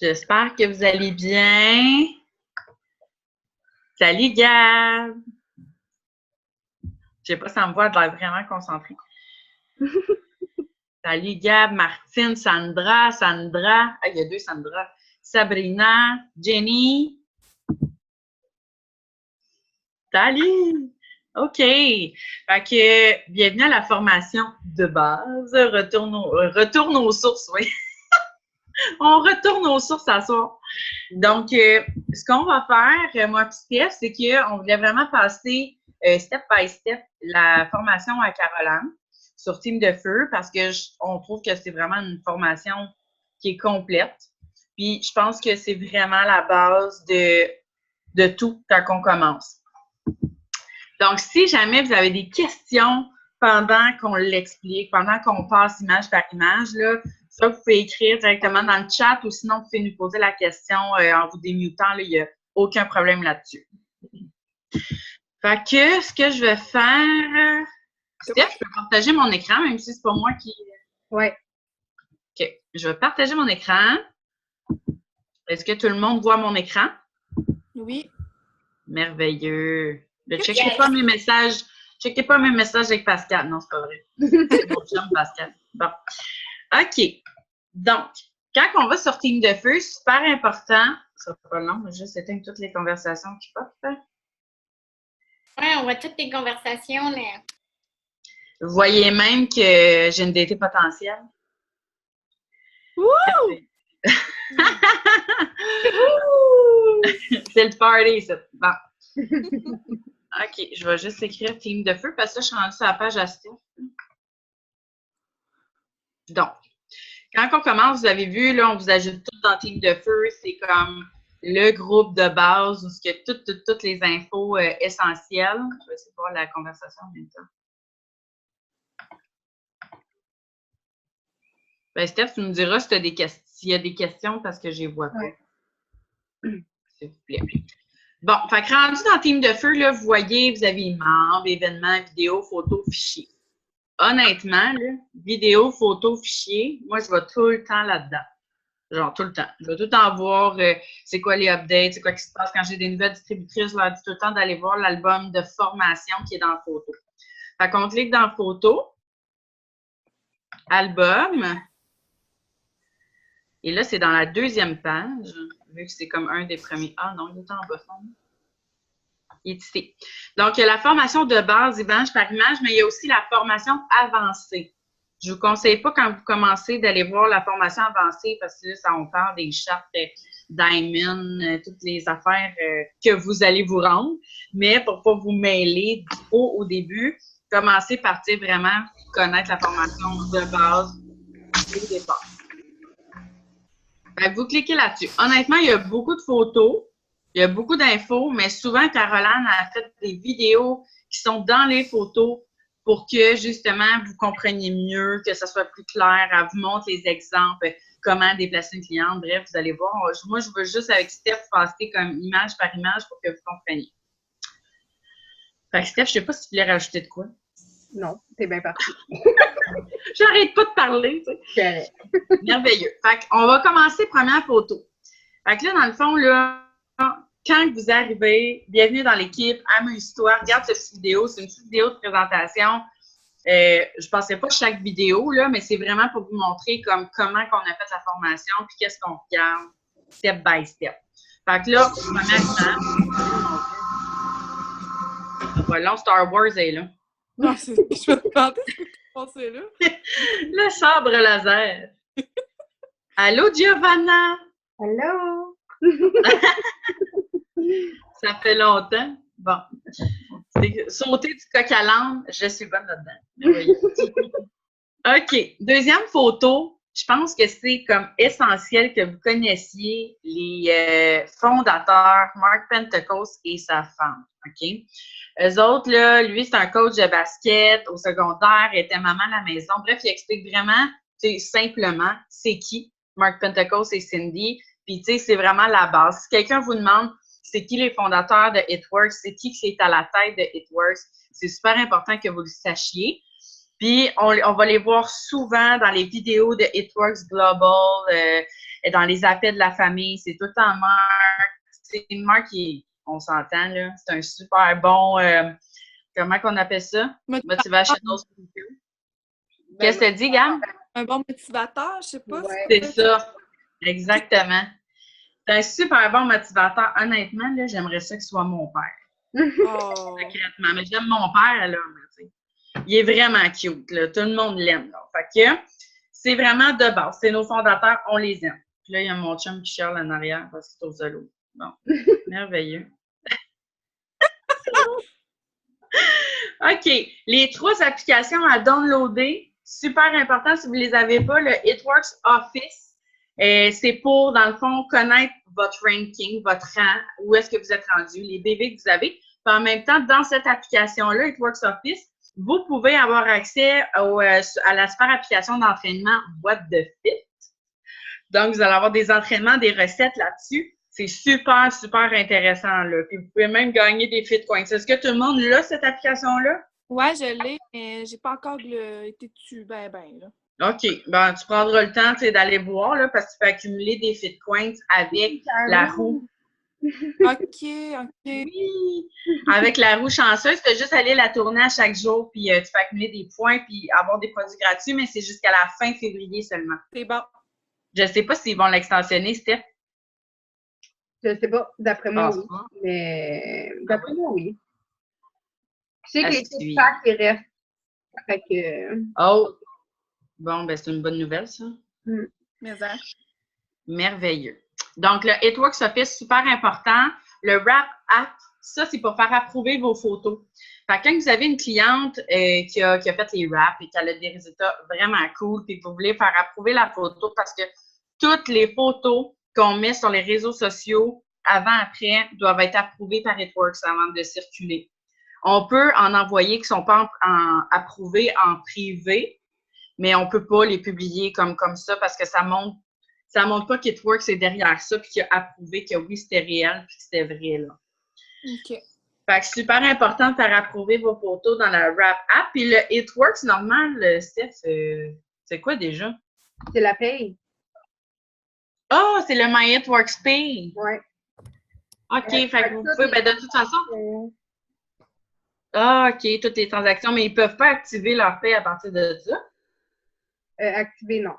J'espère que vous allez bien. Salut Gab! Je sais pas si ça me voit, elle a l'air vraiment concentrée. Salut Gab, Martine, Sandra. Ah, il y a deux Sandra. Sabrina, Jenny. Salut! OK. Fait que, bienvenue à la formation de base. Retourne aux sources, oui. On retourne aux sources à soir. Donc, ce qu'on va faire, moi et Steph, c'est qu'on voulait vraiment passer step by step la formation à Caroline sur Team de Feu parce qu'on trouve que c'est vraiment une formation qui est complète. Puis, je pense que c'est vraiment la base de tout quand on commence. Donc, si jamais vous avez des questions pendant qu'on l'explique, pendant qu'on passe image par image, là, ça, vous pouvez écrire directement dans le chat ou sinon, vous pouvez nous poser la question en vous démutant. Là, il n'y a aucun problème là-dessus. Fait que, ce que je vais faire... Steph, je peux partager mon écran, même si c'est pas moi qui... Oui. OK. Je vais partager mon écran. Est-ce que tout le monde voit mon écran? Oui. Merveilleux. Ne checkez pas mes messages. Checkez pas mes messages avec Pascal. Non, c'est pas vrai. C'est mon chum, Pascal. Bon. OK. Donc, quand on va sur Team de Feu, super important. Ça va pas long, mais juste éteindre toutes les conversations qui popent. Oui, on voit toutes les conversations. Là. Vous voyez même que j'ai une DT potentielle. Wouh! C'est le party, ça. Bon. OK, je vais juste écrire Team de Feu parce que je suis rendue sur la page à Steph. Donc, quand on commence, vous avez vu, là, on vous ajoute tout dans Team de Feu. C'est comme le groupe de base où il y a toutes les infos essentielles. Je vais essayer de voir la conversation en même temps. Ben, Steph, tu nous diras si s'il y a des questions parce que je les vois pas. Ouais. S'il vous plaît. Bon, fait que rendu dans Team de Feu, là, vous voyez, vous avez membres, événements, vidéos, photos, fichiers. Honnêtement, là, vidéo, photos, fichiers, moi, je vais tout le temps là-dedans. Genre, tout le temps. Je vais tout le temps voir c'est quoi les updates, c'est quoi qui se passe. Quand j'ai des nouvelles distributrices, je leur dis tout le temps d'aller voir l'album de formation qui est dans photo. Fait qu'on clique dans photo, album, et là, c'est dans la deuxième page, vu que c'est comme un des premiers. Ah non, il est en bas fond. Il est ici. Donc, il y a la formation de base, image par image, mais il y a aussi la formation avancée. Je ne vous conseille pas quand vous commencez d'aller voir la formation avancée parce que là, ça, on parle des chartes Diamond, toutes les affaires que vous allez vous rendre. Mais pour ne pas vous mêler trop au début, commencez par vraiment connaître la formation de base au départ. Ben, vous cliquez là-dessus. Honnêtement, il y a beaucoup de photos, il y a beaucoup d'infos, mais souvent, Caroline a fait des vidéos qui sont dans les photos pour que, justement, vous compreniez mieux, que ça soit plus clair. Elle vous montre les exemples, comment déplacer une cliente. Bref, vous allez voir. Moi, je veux juste, avec Steph, passer comme image par image pour que vous compreniez. Fait que Steph, je ne sais pas si tu voulais rajouter de quoi. Non, t'es bien parti. J'arrête pas de parler, tu sais. Merveilleux. Fait qu'on va commencer première photo. Fait que là, dans le fond, là, quand vous arrivez, bienvenue dans l'équipe, amuse-toi, regarde cette petite vidéo. C'est une petite vidéo de présentation. Je ne passerai pas chaque vidéo, là, mais c'est vraiment pour vous montrer comment on a fait la formation puis qu'est-ce qu'on regarde step by step. Fait que là, premièrement, voilà, Star Wars est là. Non, je vais te demander ce que tu pensais là. Le sabre laser. Allô, Giovanna? Allô? Ça fait longtemps. Bon. Sauter du coq à l'âne, je suis bonne là-dedans. OK. Deuxième photo, je pense que c'est comme essentiel que vous connaissiez les fondateurs, Mark Pentecost et sa femme. OK? Eux autres, là, lui, c'est un coach de basket au secondaire, il était maman à la maison. Bref, il explique vraiment, simplement, c'est qui Mark Pentecost et Cindy. Puis, tu sais, c'est vraiment la base. Si quelqu'un vous demande c'est qui les fondateurs de It Works, c'est qui est à la tête de It Works, c'est super important que vous le sachiez. Puis, on va les voir souvent dans les vidéos de It Works Global, dans les appels de la famille. C'est tout le temps Marc. C'est une marque qui, on s'entend, là. C'est un super bon, comment qu'on appelle ça? Motivational speaker. Qu'est-ce que tu dis, Gab? Un bon motivateur, je sais pas. Ouais. C'est ça. Exactement. C'est un super bon motivateur. Honnêtement, là, j'aimerais ça qu'il soit mon père. Oh. Secrètement. Mais j'aime mon père, là. Il est vraiment cute, là. Tout le monde l'aime, là. Fait que c'est vraiment de base. C'est nos fondateurs, on les aime. Puis là, il y a mon chum qui chiale en arrière parce qu'il est au solo. Bon, merveilleux. OK. Les 3 applications à downloader, super important si vous ne les avez pas, le It-Works Office. C'est pour, dans le fond, connaître votre ranking, votre rang, où est-ce que vous êtes rendu, les bébés que vous avez. Puis en même temps, dans cette application-là, It-Works Office, vous pouvez avoir accès à la super application d'entraînement What the Fit. Donc, vous allez avoir des entraînements, des recettes là-dessus. C'est super, super intéressant, là. Puis vous pouvez même gagner des fit coins. Est-ce que tout le monde l'a, cette application-là? Ouais, je l'ai, mais j'ai pas encore été dessus là. OK. Ben, tu prendras le temps, d'aller voir, là, parce que tu peux accumuler des fit coins avec la roue. OK. Oui! Avec la roue chanceuse, tu peux juste aller la tourner à chaque jour, puis tu peux accumuler des points, puis avoir des produits gratuits, mais c'est jusqu'à la fin février seulement. C'est bon. Je sais pas s'ils vont l'extensionner, Steph. Je sais pas. D'après moi, oui. Mais d'après moi, oui. Je sais que les TikTok, ils restent. Fait que... Oh! Bon, ben c'est une bonne nouvelle, ça. Mais ça. Merveilleux. Donc, le It-Works Office, super important. Le Wrap App, ça, c'est pour faire approuver vos photos. Fait que quand vous avez une cliente qui a fait les wraps et qu'elle a des résultats vraiment cool, puis que vous voulez faire approuver la photo parce que toutes les photos qu'on met sur les réseaux sociaux avant-après doivent être approuvées par It-Works avant de circuler. On peut en envoyer qui ne sont pas approuvés en privé, mais on ne peut pas les publier comme ça parce que ça montre pas qu'It-Works est derrière ça puis qu'il a approuvé que oui, c'était réel puis que c'était vrai, là. OK. Fait que c'est super important de faire approuver vos photos dans la Wrap App. Puis le It-Works, normal, Steph, c'est quoi déjà? C'est la paye. Oh, c'est le My It-Works Pay. Ouais. OK, fait que vous pouvez, ben de toute façon... Ah, OK, toutes les transactions, mais ils ne peuvent pas activer leur paye à partir de ça? Activer, non.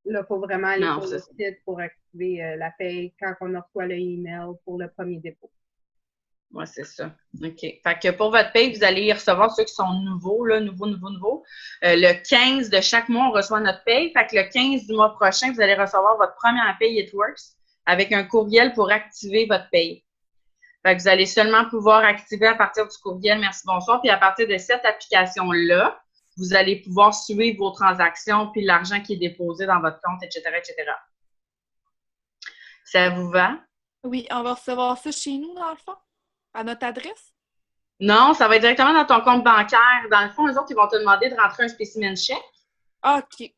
Là, il faut vraiment aller sur le site pour activer la paye quand on reçoit le email pour le premier dépôt. Oui, c'est ça. OK. Fait que pour votre paye, vous allez y recevoir ceux qui sont nouveaux, là, nouveaux. Le 15 de chaque mois, on reçoit notre paye. Fait que le 15 du mois prochain, vous allez recevoir votre première paye It-Works avec un courriel pour activer votre paye. Fait que vous allez seulement pouvoir activer à partir du courriel merci, bonsoir. Puis à partir de cette application-là, vous allez pouvoir suivre vos transactions puis l'argent qui est déposé dans votre compte, etc., etc. Ça vous va? Oui, on va recevoir ça chez nous, dans le fond? À notre adresse? Non, ça va être directement dans ton compte bancaire. Dans le fond, les autres, ils vont te demander de rentrer un spécimen chèque. OK.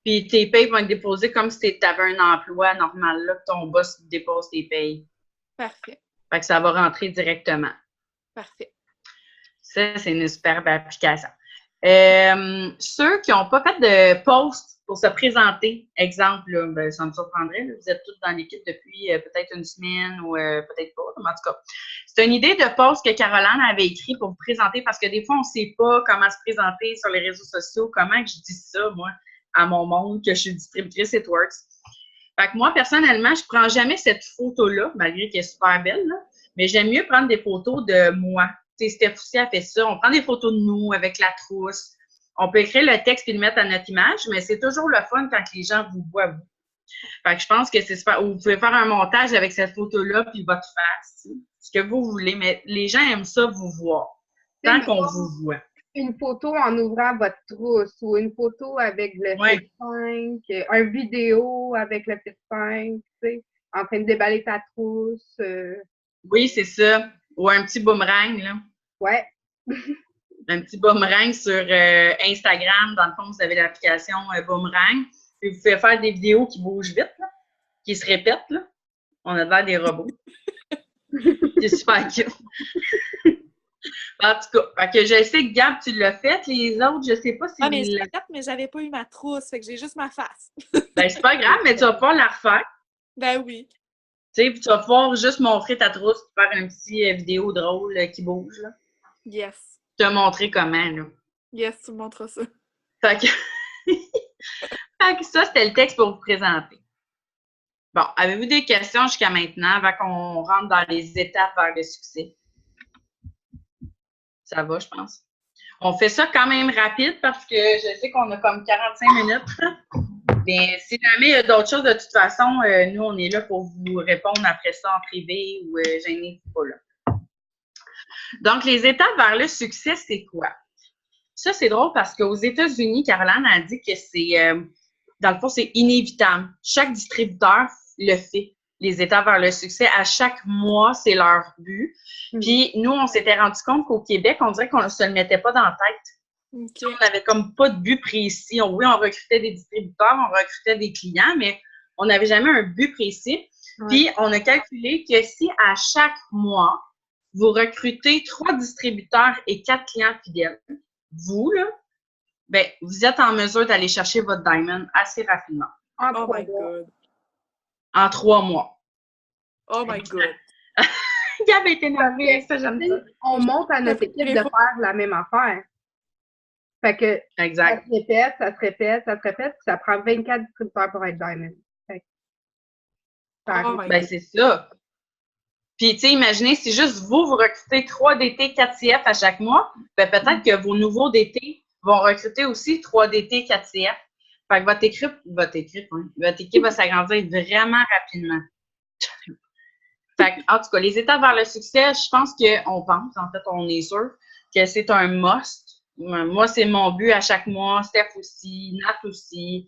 Puis tes payes vont être déposées comme si tu avais un emploi normal, là, que ton boss dépose tes payes. Parfait. Fait que ça va rentrer directement. Parfait. Ça, c'est une superbe application. Ceux qui n'ont pas fait de post pour se présenter, exemple, là, ben, ça me surprendrait, là, vous êtes tous dans l'équipe depuis peut-être une semaine ou peut-être pas, mais en tout cas. C'est une idée de post que Caroline avait écrit pour vous présenter parce que des fois, on ne sait pas comment se présenter sur les réseaux sociaux, comment que je dis ça, moi, à mon monde, que je suis distributrice It-Works. Fait que moi, personnellement, je ne prends jamais cette photo-là, malgré qu'elle est super belle, là, mais j'aime mieux prendre des photos de moi. Tu sais, Steph aussi a fait ça. On prend des photos de nous avec la trousse. On peut écrire le texte et le mettre à notre image, mais c'est toujours le fun quand les gens vous voient, vous. Fait que je pense que c'est super. Vous pouvez faire un montage avec cette photo-là puis votre face, ce que vous voulez, mais les gens aiment ça vous voir, tant qu'on vous voit. Une photo en ouvrant votre trousse ou une photo avec le Fit 5, un vidéo avec le Fit 5, tu sais, en train de déballer ta trousse. Oui, c'est ça. Ou un petit boomerang, là. Ouais. Un petit boomerang sur Instagram. Dans le fond, vous avez l'application Boomerang. Puis vous pouvez faire des vidéos qui bougent vite, là, qui se répètent, là. On a l'air des robots. C'est super cute. En tout cas, que je sais que Gab, tu l'as fait. Les autres, je sais pas si... Ah, mais je l'ai fait, mais j'avais pas eu ma trousse. Fait que j'ai juste ma face. Ben, c'est pas grave, mais tu vas pas la refaire. Ben oui. Tu sais, puis tu vas pouvoir juste montrer ta trousse pour faire un petit vidéo drôle qui bouge, là. Yes. Te montrer comment, là. Yes, tu me montres ça. Fait que... fait que ça, c'était le texte pour vous présenter. Bon, avez-vous des questions jusqu'à maintenant avant qu'on rentre dans les étapes vers le succès? Ça va, je pense. On fait ça quand même rapide parce que je sais qu'on a comme 45 minutes. Mais si jamais il y a d'autres choses, de toute façon, nous, on est là pour vous répondre après ça en privé ou gênez-vous pas là. Donc, les étapes vers le succès, c'est quoi? Ça, c'est drôle parce qu'aux États-Unis, Caroline a dit que c'est, dans le fond, c'est inévitable. Chaque distributeur le fait, les étapes vers le succès. À chaque mois, c'est leur but. Puis, nous, on s'était rendu compte qu'au Québec, on dirait qu'on ne se le mettait pas dans la tête. Okay. On n'avait comme pas de but précis. Oui, on recrutait des distributeurs, on recrutait des clients, mais on n'avait jamais un but précis. Ouais. Puis, on a calculé que si à chaque mois, vous recrutez 3 distributeurs et 4 clients fidèles, vous, là, ben, vous êtes en mesure d'aller chercher votre diamond assez rapidement. Oh my God. En 3 mois. Oh my God. Gab est énervé avec ça, j'aime ça. On monte à notre équipe de faire la même affaire. Fait que exact. ça se répète, puis ça prend 24 distributeurs pour être diamond. Ben, c'est ça. Puis, tu sais, imaginez, si juste vous recrutez 3 DT, 4 CF à chaque mois, ben peut-être que vos nouveaux DT vont recruter aussi 3 DT, 4 CF. Fait que votre équipe va s'agrandir vraiment rapidement. Fait que, en tout cas, les étapes vers le succès, je pense on est sûr que c'est un must. Moi, c'est mon but à chaque mois, Steph aussi, Nat aussi,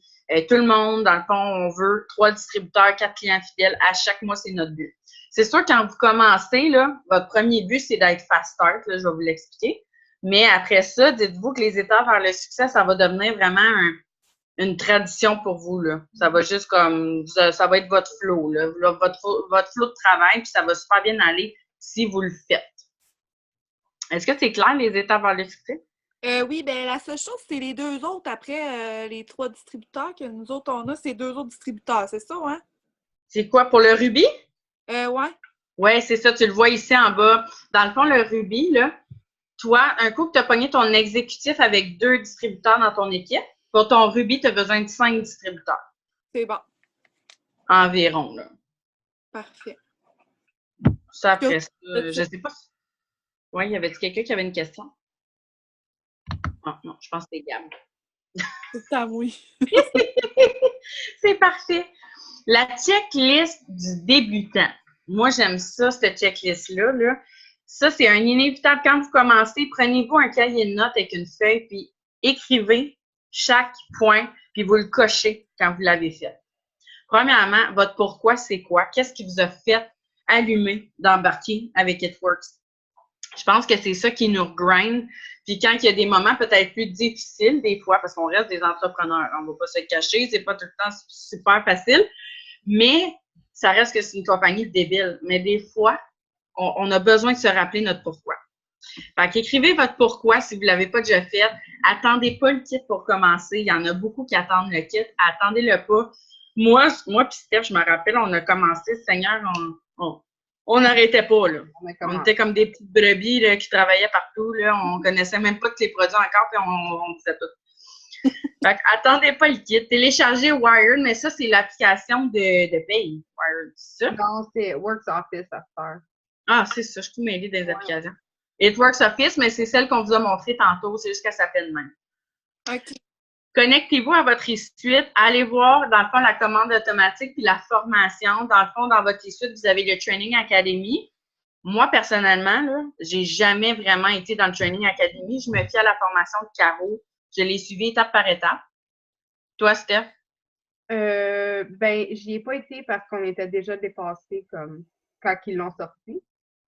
tout le monde, dans le fond, on veut 3 distributeurs, 4 clients fidèles. À chaque mois, c'est notre but. C'est sûr, quand vous commencez, là, votre premier but, c'est d'être fast start, là, je vais vous l'expliquer. Mais après ça, dites-vous que les étapes vers le succès, ça va devenir vraiment une tradition pour vous, là. Ça va juste comme, ça va être votre flow, là, votre flow de travail, puis ça va super bien aller si vous le faites. Est-ce que c'est clair, les étapes vers le succès? Oui, ben la seule chose, c'est les 2 autres après les 3 distributeurs que nous autres, on a, c'est 2 autres distributeurs, c'est ça, hein? C'est quoi, pour le Ruby? Ouais. Ouais, c'est ça, tu le vois ici en bas. Dans le fond, le Ruby, là, toi, un coup que tu as pogné ton exécutif avec 2 distributeurs dans ton équipe, pour ton Ruby, tu as besoin de 5 distributeurs. C'est bon. Environ, là. Parfait. Ça, après ça, je sais pas. Oui, y avait-tu quelqu'un qui avait une question? Non, je pense que c'est Gab. C'est à moi. C'est parfait. La checklist du débutant. Moi, j'aime ça, cette checklist-là. Là. Ça, c'est un inévitable. Quand vous commencez, prenez-vous un cahier de notes avec une feuille, puis écrivez chaque point, puis vous le cochez quand vous l'avez fait. Premièrement, votre pourquoi, c'est quoi? Qu'est-ce qui vous a fait allumer d'embarquer avec It Works? Je pense que c'est ça qui nous grind. Puis quand il y a des moments peut-être plus difficiles, des fois, parce qu'on reste des entrepreneurs, on ne va pas se cacher, c'est pas tout le temps super facile, mais ça reste que c'est une compagnie débile. Mais des fois, on a besoin de se rappeler notre pourquoi. Fait qu'écrivez votre pourquoi si vous ne l'avez pas déjà fait. Attendez pas le kit pour commencer. Il y en a beaucoup qui attendent le kit. Attendez-le pas. Moi puis Steph, je me rappelle, on a commencé, Seigneur, on n'arrêtait pas, là. On était comme des petites brebis là, qui travaillaient partout, là. On connaissait même pas tous les produits encore, puis on disait tout. Fait attendez pas le kit. Téléchargez Wired, mais ça, c'est l'application de paye. Wired, c'est ça? Non, c'est Works Office à faire. Ah, c'est ça. Je suis tout mêlée des applications. It Works Office, mais c'est celle qu'on vous a montrée tantôt. C'est juste qu'elle s'appelle même. OK. Connectez-vous à votre e-suite. Allez voir, dans le fond, la commande automatique puis la formation. Dans le fond, dans votre e-suite, vous avez le Training Academy. Moi, personnellement, là, j'ai jamais vraiment été dans le Training Academy. Je me fie à la formation de Caro. Je l'ai suivie étape par étape. Toi, Steph? Ben, j'y ai pas été parce qu'on était déjà dépassés comme quand ils l'ont sorti.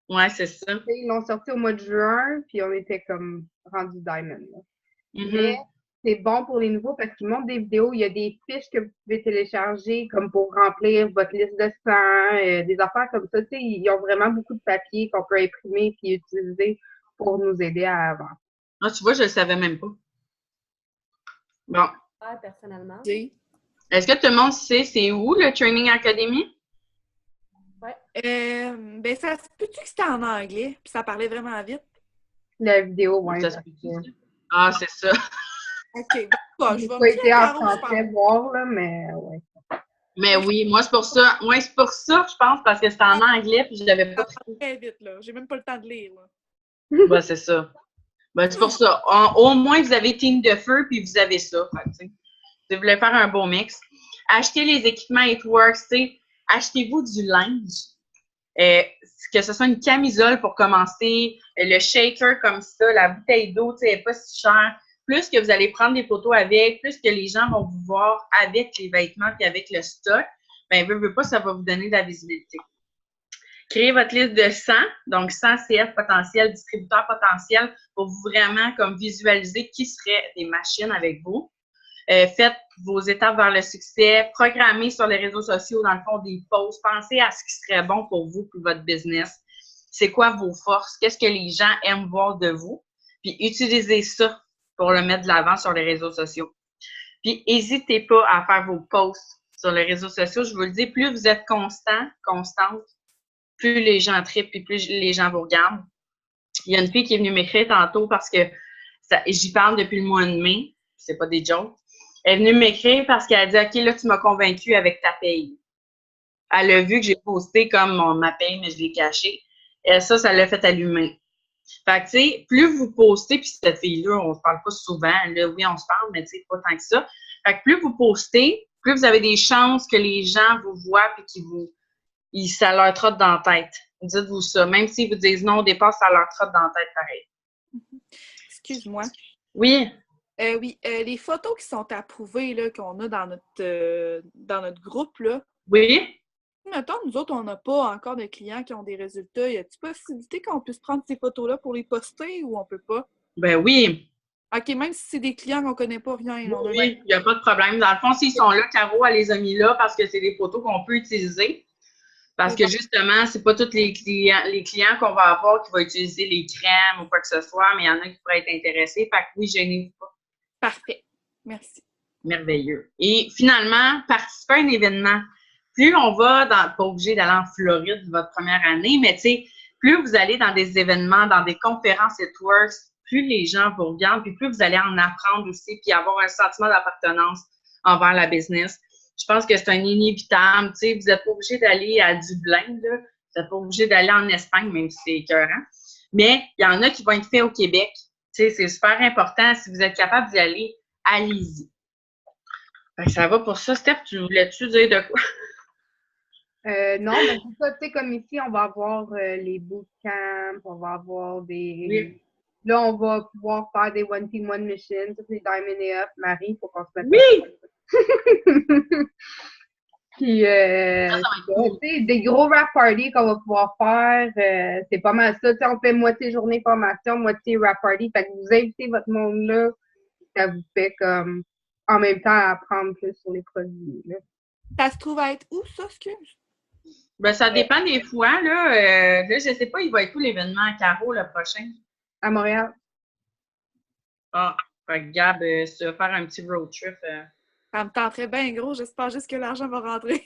Ouais, c'est ça. Ils l'ont sorti au mois de juin, puis on était comme rendu Diamond. Mais c'est bon pour les nouveaux parce qu'ils montrent des vidéos. Il y a des fiches que vous pouvez télécharger comme pour remplir votre liste de sang, des affaires comme ça. Tu sais, ils ont vraiment beaucoup de papier qu'on peut imprimer puis utiliser pour nous aider à avancer. Ah, tu vois, je le savais même pas. Bon. Personnellement. Est-ce que tout le monde sait c'est où le Training Academy? Ben, ça se peut-tu que c'était en anglais, puis ça parlait vraiment vite? La vidéo, ouais. Ça se peut-tu? Ah, c'est ça. OK, bon, je J'ai vais pas me été dire en à Caro, je français pense. voir, là, mais ouais. Mais oui, moi, c'est pour ça. Ouais, c'est pour ça, je pense, parce que c'était en anglais, puis je l'avais pas Ça parle très vite, là. J'ai même pas le temps de lire, là. Ben, c'est ça. Ben, c'est pour ça. Au moins, vous avez Team de feu, puis vous avez ça. Fait que, tu sais, si vous voulez faire un beau mix, achetez les équipements It Works, tu sais, achetez-vous du linge. Que ce soit une camisole pour commencer, le shaker comme ça, la bouteille d'eau, tu sais, elle n'est pas si chère. Plus que vous allez prendre des photos avec, plus que les gens vont vous voir avec les vêtements puis avec le stock, ben, veut pas, ça va vous donner de la visibilité. Créez votre liste de 100, donc 100 CF potentiels, distributeurs potentiels, pour vraiment comme visualiser qui seraient des machines avec vous. Faites vos étapes vers le succès, programmez sur les réseaux sociaux, dans le fond, des posts, pensez à ce qui serait bon pour vous, pour votre business. C'est quoi vos forces? Qu'est-ce que les gens aiment voir de vous? Puis utilisez ça pour le mettre de l'avant sur les réseaux sociaux. Puis n'hésitez pas à faire vos posts sur les réseaux sociaux. Je vous le dis, plus vous êtes constante, plus les gens trippent et plus les gens vous regardent. Il y a une fille qui est venue m'écrire tantôt parce que j'y parle depuis le mois de mai. C'est pas des jokes. Elle est venue m'écrire parce qu'elle a dit « OK, là, tu m'as convaincue avec ta paye. » Elle a vu que j'ai posté comme ma paye, mais je l'ai cachée. Et ça l'a fait allumer. Fait que, tu sais, plus vous postez, puis cette fille-là, on se parle pas souvent. Là, oui, on se parle, mais tu sais, pas tant que ça. Fait que plus vous postez, plus vous avez des chances que les gens vous voient puis ça leur trotte dans la tête. Dites-vous ça. Même s'ils vous disent non au départ, ça leur trotte dans la tête pareil. Excuse-moi. Oui. Oui, les photos qui sont approuvées, là, qu'on a dans notre groupe, là. Oui. Mettons, nous autres, on n'a pas encore de clients qui ont des résultats. Y a-t-il possibilité qu'on puisse prendre ces photos-là pour les poster ou on peut pas? Ben oui. OK, même si c'est des clients qu'on connaît pas, rien. Oui, il n'y a pas de problème. Dans le fond, s'ils sont là, Caro, elle les a mis là parce que c'est des photos qu'on peut utiliser. Parce que justement, c'est pas tous les clients qu'on va avoir qui vont utiliser les crèmes ou quoi que ce soit, mais il y en a qui pourraient être intéressés. Fait que oui, gênez-vous pas. Parfait. Merci. Merveilleux. Et finalement, participez à un événement. Plus on va pas obligé d'aller en Floride votre première année, mais tu sais, plus vous allez dans des événements, dans des conférences It Works, plus les gens vous regardent, puis plus vous allez en apprendre aussi, puis avoir un sentiment d'appartenance envers la business. Je pense que c'est un inévitable. Tu sais, vous n'êtes pas obligé d'aller à Dublin, là. Vous n'êtes pas obligé d'aller en Espagne, même si c'est écœurant. Mais il y en a qui vont être faits au Québec. Tu sais, c'est super important. Si vous êtes capable d'y aller, allez-y. Ça va pour ça. Steph, tu voulais-tu dire de quoi? Non, mais c'est ça, tu sais, comme ici, on va avoir les bootcamps, on va avoir des... Oui. Là, on va pouvoir faire des one-team, one-mission, toutes les Diamond et Up. Marie, il faut qu'on se mette... Oui! Puis, Cool. tu sais, des gros rap parties qu'on va pouvoir faire, c'est pas mal ça. Tu sais, on fait moitié journée formation, moitié rap party. Fait que vous invitez votre monde là, ça vous fait comme, en même temps, apprendre plus sur les produits, là. Ça se trouve à être où, ça, excuse? Ben, ça dépend des fois, là. Là, je sais pas, il va être où l'événement à Caro le prochain? À Montréal. Ah, fait que Gab, si tu veux faire un petit road trip. Ça me tenterait bien gros. J'espère juste que l'argent va rentrer.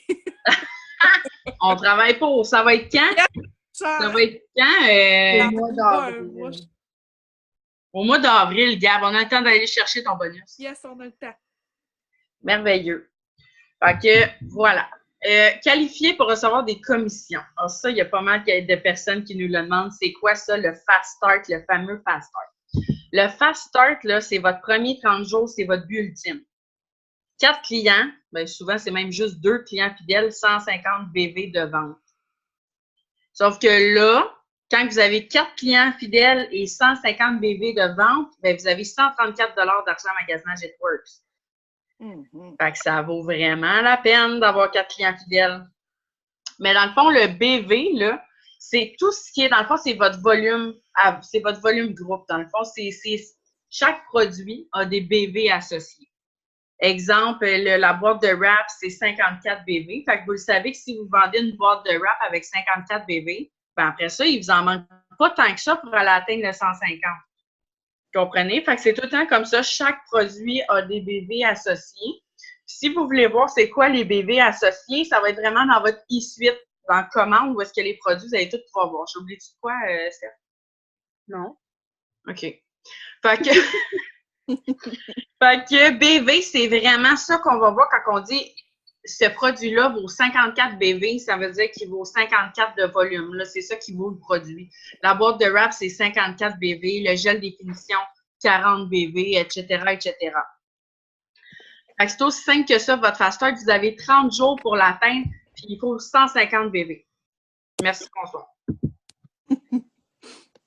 On travaille pour. Ça va être quand? Ça va être quand? Au mois d'avril. Au mois d'avril, Gab. On a le temps d'aller chercher ton bonus. Yes, on a le temps. Merveilleux. Fait que, voilà. Qualifié pour recevoir des commissions. Alors ça, il y a pas mal de personnes qui nous le demandent. C'est quoi ça, le Fast Start, le fameux Fast Start? Le Fast Start, là, c'est votre premier 30 jours, c'est votre but ultime. 4 clients, bien souvent, c'est même juste 2 clients fidèles, 150 BV de vente. Sauf que là, quand vous avez 4 clients fidèles et 150 BV de vente, bien, vous avez 134 d'argent en magasinage It Works. Fait que ça vaut vraiment la peine d'avoir 4 clients fidèles. Mais dans le fond, le BV, là, c'est tout ce qui est, dans le fond, c'est votre volume groupe. Dans le fond, chaque produit a des BV associés. Exemple, la boîte de wrap, c'est 54 BV. Fait que vous le savez que si vous vendez une boîte de wrap avec 54 BV, ben après ça, il vous en manque pas tant que ça pour aller atteindre le 150. Vous comprenez? Fait que c'est tout le temps comme ça. Chaque produit a des BV associés. Puis si vous voulez voir c'est quoi les BV associés, ça va être vraiment dans votre e-suite dans commande où est-ce que les produits, vous allez tout pouvoir voir. J'ai oublié de quoi, Steph? Non. OK. Fait que, fait que BV, c'est vraiment ça qu'on va voir quand on dit ce produit-là vaut 54 BV, ça veut dire qu'il vaut 54 de volume. Là, c'est ça qui vaut le produit. La boîte de wrap, c'est 54 BV, le gel définition, 40 BV, etc., etc. Fait que c'est aussi simple que ça, votre fast start. Vous avez 30 jours pour l'atteindre, puis il faut 150 BV. Merci, bonsoir.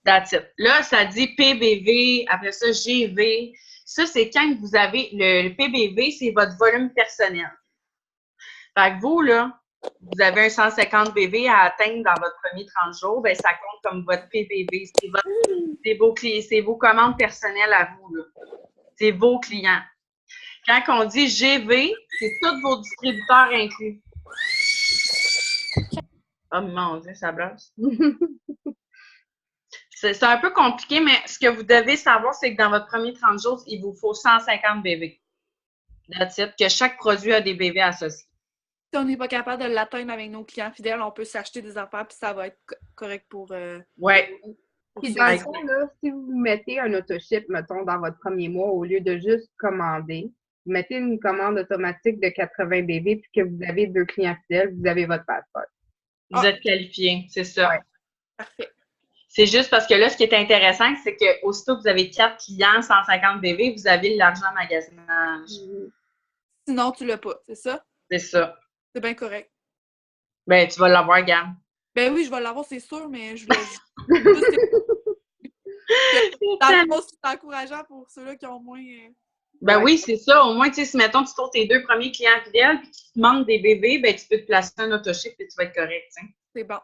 That's it. Là, ça dit PBV, après ça, GV. Ça, c'est quand vous avez le PBV, c'est votre volume personnel. Fait que vous, là, vous avez un 150 BV à atteindre dans votre premier 30 jours, bien, ça compte comme votre PBV. C'est vos commandes personnelles à vous, là. C'est vos clients. Quand on dit GV, c'est tous vos distributeurs inclus. Oh mon Dieu, ça brasse. C'est un peu compliqué, mais ce que vous devez savoir, c'est que dans votre premier 30 jours, il vous faut 150 BV. That's it, que chaque produit a des BV associés. Si on n'est pas capable de l'atteindre avec nos clients fidèles, on peut s'acheter des affaires puis ça va être correct pour. Ouais. Puis dans le fond, là, si vous mettez un autoship, mettons, dans votre premier mois, au lieu de juste commander, vous mettez une commande automatique de 80 BV puis que vous avez 2 clients fidèles, vous avez votre passeport. Vous êtes qualifié, c'est ça. Ouais. Parfait. C'est juste parce que là, ce qui est intéressant, c'est que aussitôt que vous avez 4 clients, 150 BV, vous avez l'argent magasinage. Sinon, tu l'as pas, c'est ça? C'est ça. C'est bien correct. Ben, tu vas l'avoir, Gam. Ben oui, je vais l'avoir, c'est sûr, mais je voulais juste. Dans le fond, c'est encourageant pour ceux-là qui ont moins. Ben oui, c'est ça. Au moins, tu sais, si mettons, tu trouves tes 2 premiers clients fidèles et qu'ils te demandent des bébés, ben tu peux te placer un autoship et tu vas être correct, tu sais. C'est bon.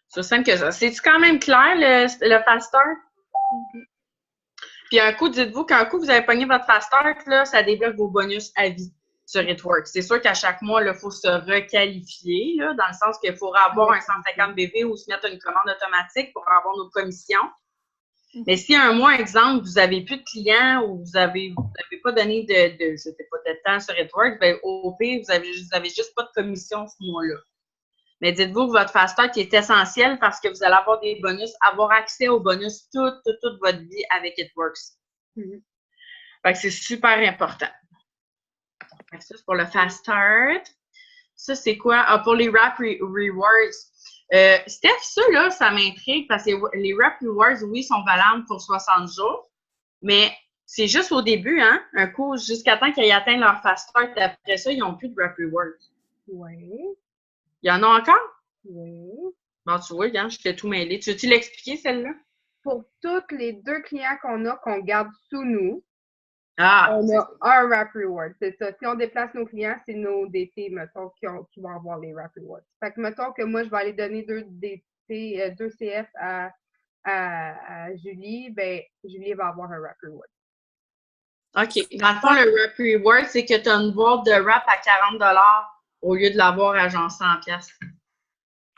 C'est simple que ça. C'est-tu quand même clair, le fast start? Puis un coup, dites-vous qu'un coup, vous avez pogné votre fast start, là, ça débloque vos bonus à vie sur It-Works. C'est sûr qu'à chaque mois, il faut se requalifier, là, dans le sens qu'il faudra avoir un 150 BV ou se mettre une commande automatique pour avoir nos commissions. Mais si un mois, exemple, vous n'avez plus de clients ou vous n'avez pas donné je sais pas, de temps sur It-Works, bien, au pire, vous avez juste pas de commission ce mois-là. Mais dites-vous que votre fast start est essentiel parce que vous allez avoir des bonus, avoir accès aux bonus toute votre vie avec It-Works. Fait que c'est super important. Fait que ça, c'est pour le fast start. Ça, c'est quoi? Ah, pour les Wrap Rewards. Steph, ça, là, ça m'intrigue parce que les Wrap Rewards, oui, sont valables pour 60 jours, mais c'est juste au début, hein? Un coup, jusqu'à temps qu'ils atteignent leur fast start. Après ça, ils n'ont plus de Wrap Rewards. Oui. Il y en a encore? Oui. Bon, tu vois, regarde, je t'ai tout mêlé. Tu veux-tu l'expliquer, celle-là? Pour tous les 2 clients qu'on garde sous nous, on a un Wrap Reward. C'est ça. Si on déplace nos clients, c'est nos DT, mettons, qui vont avoir les Wrap Rewards. Fait que, mettons que moi, je vais aller donner 2 DT, 2 CF à Julie, ben, Julie va avoir un Wrap Reward. OK. Dans le fond, le Wrap Reward, c'est que tu as une boîte de wrap à 40 au lieu de l'avoir à genre 100$.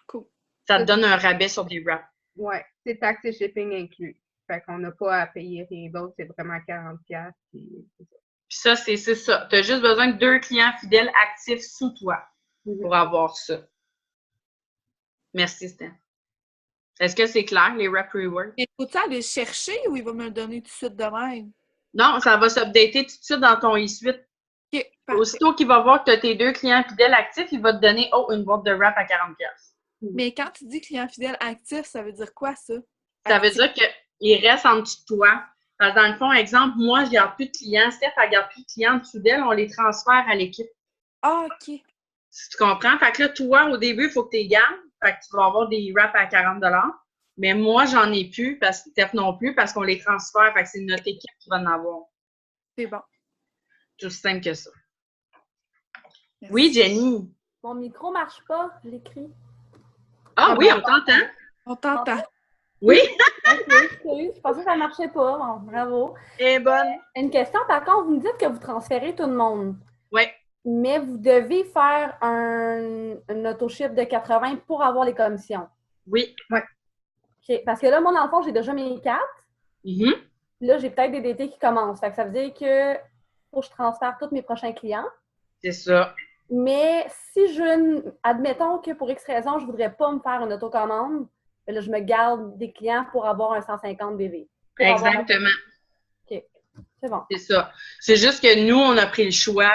Cool. Ça te donne un rabais sur des wraps. Oui, c'est taxe et shipping inclus. Fait qu'on n'a pas à payer rien d'autre, c'est vraiment 40$. Puis ça, c'est ça. Tu as juste besoin de 2 clients fidèles actifs sous toi pour avoir ça. Merci, Stan. Est-ce que c'est clair, les Wrap Rewards? Et faut-tu aller le chercher ou il va me le donner tout de suite de même? Non, ça va s'updater tout de suite dans ton e-suite. OK, aussitôt qu'il va voir que tu as tes 2 clients fidèles actifs, il va te donner une boîte de wrap à 40$. Mais quand tu dis client fidèle actif, ça veut dire quoi, ça? Ça veut dire qu'il reste en dessous de toi. Parce que dans le fond, exemple, moi, je ne garde plus de clients. Steph, elle ne garde plus de clients en dessous d'elle. On les transfère à l'équipe. Ah, OK. Si tu comprends? Fait que là, toi, au début, il faut que tu les gardes. Fait que tu vas avoir des wraps à 40$. Mais moi, j'en ai plus, parce que Steph non plus, parce qu'on les transfère. Fait que c'est notre équipe qui va en avoir. C'est bon. Tout aussi simple que ça. Merci. Oui, Jenny. Mon micro ne marche pas, je l'écris. Ah oui, on t'entend. On t'entend. Oui. OK, je pensais que ça ne marchait pas. Bon, bravo. Et bonne. Une question, par contre, vous me dites que vous transférez tout le monde. Oui. Mais vous devez faire un autoship de 80 pour avoir les commissions. Oui. OK. Parce que là, moi, dans le fond, j'ai déjà mes 4. Là, j'ai peut-être des DT qui commencent. Fait que ça veut dire que faut que je transfère tous mes prochains clients. C'est ça. Mais si admettons que pour X raison, je ne voudrais pas me faire une autocommande, ben là, je me garde des clients pour avoir un 150 BV. Exactement. OK. C'est bon. C'est ça. C'est juste que nous, on a pris le choix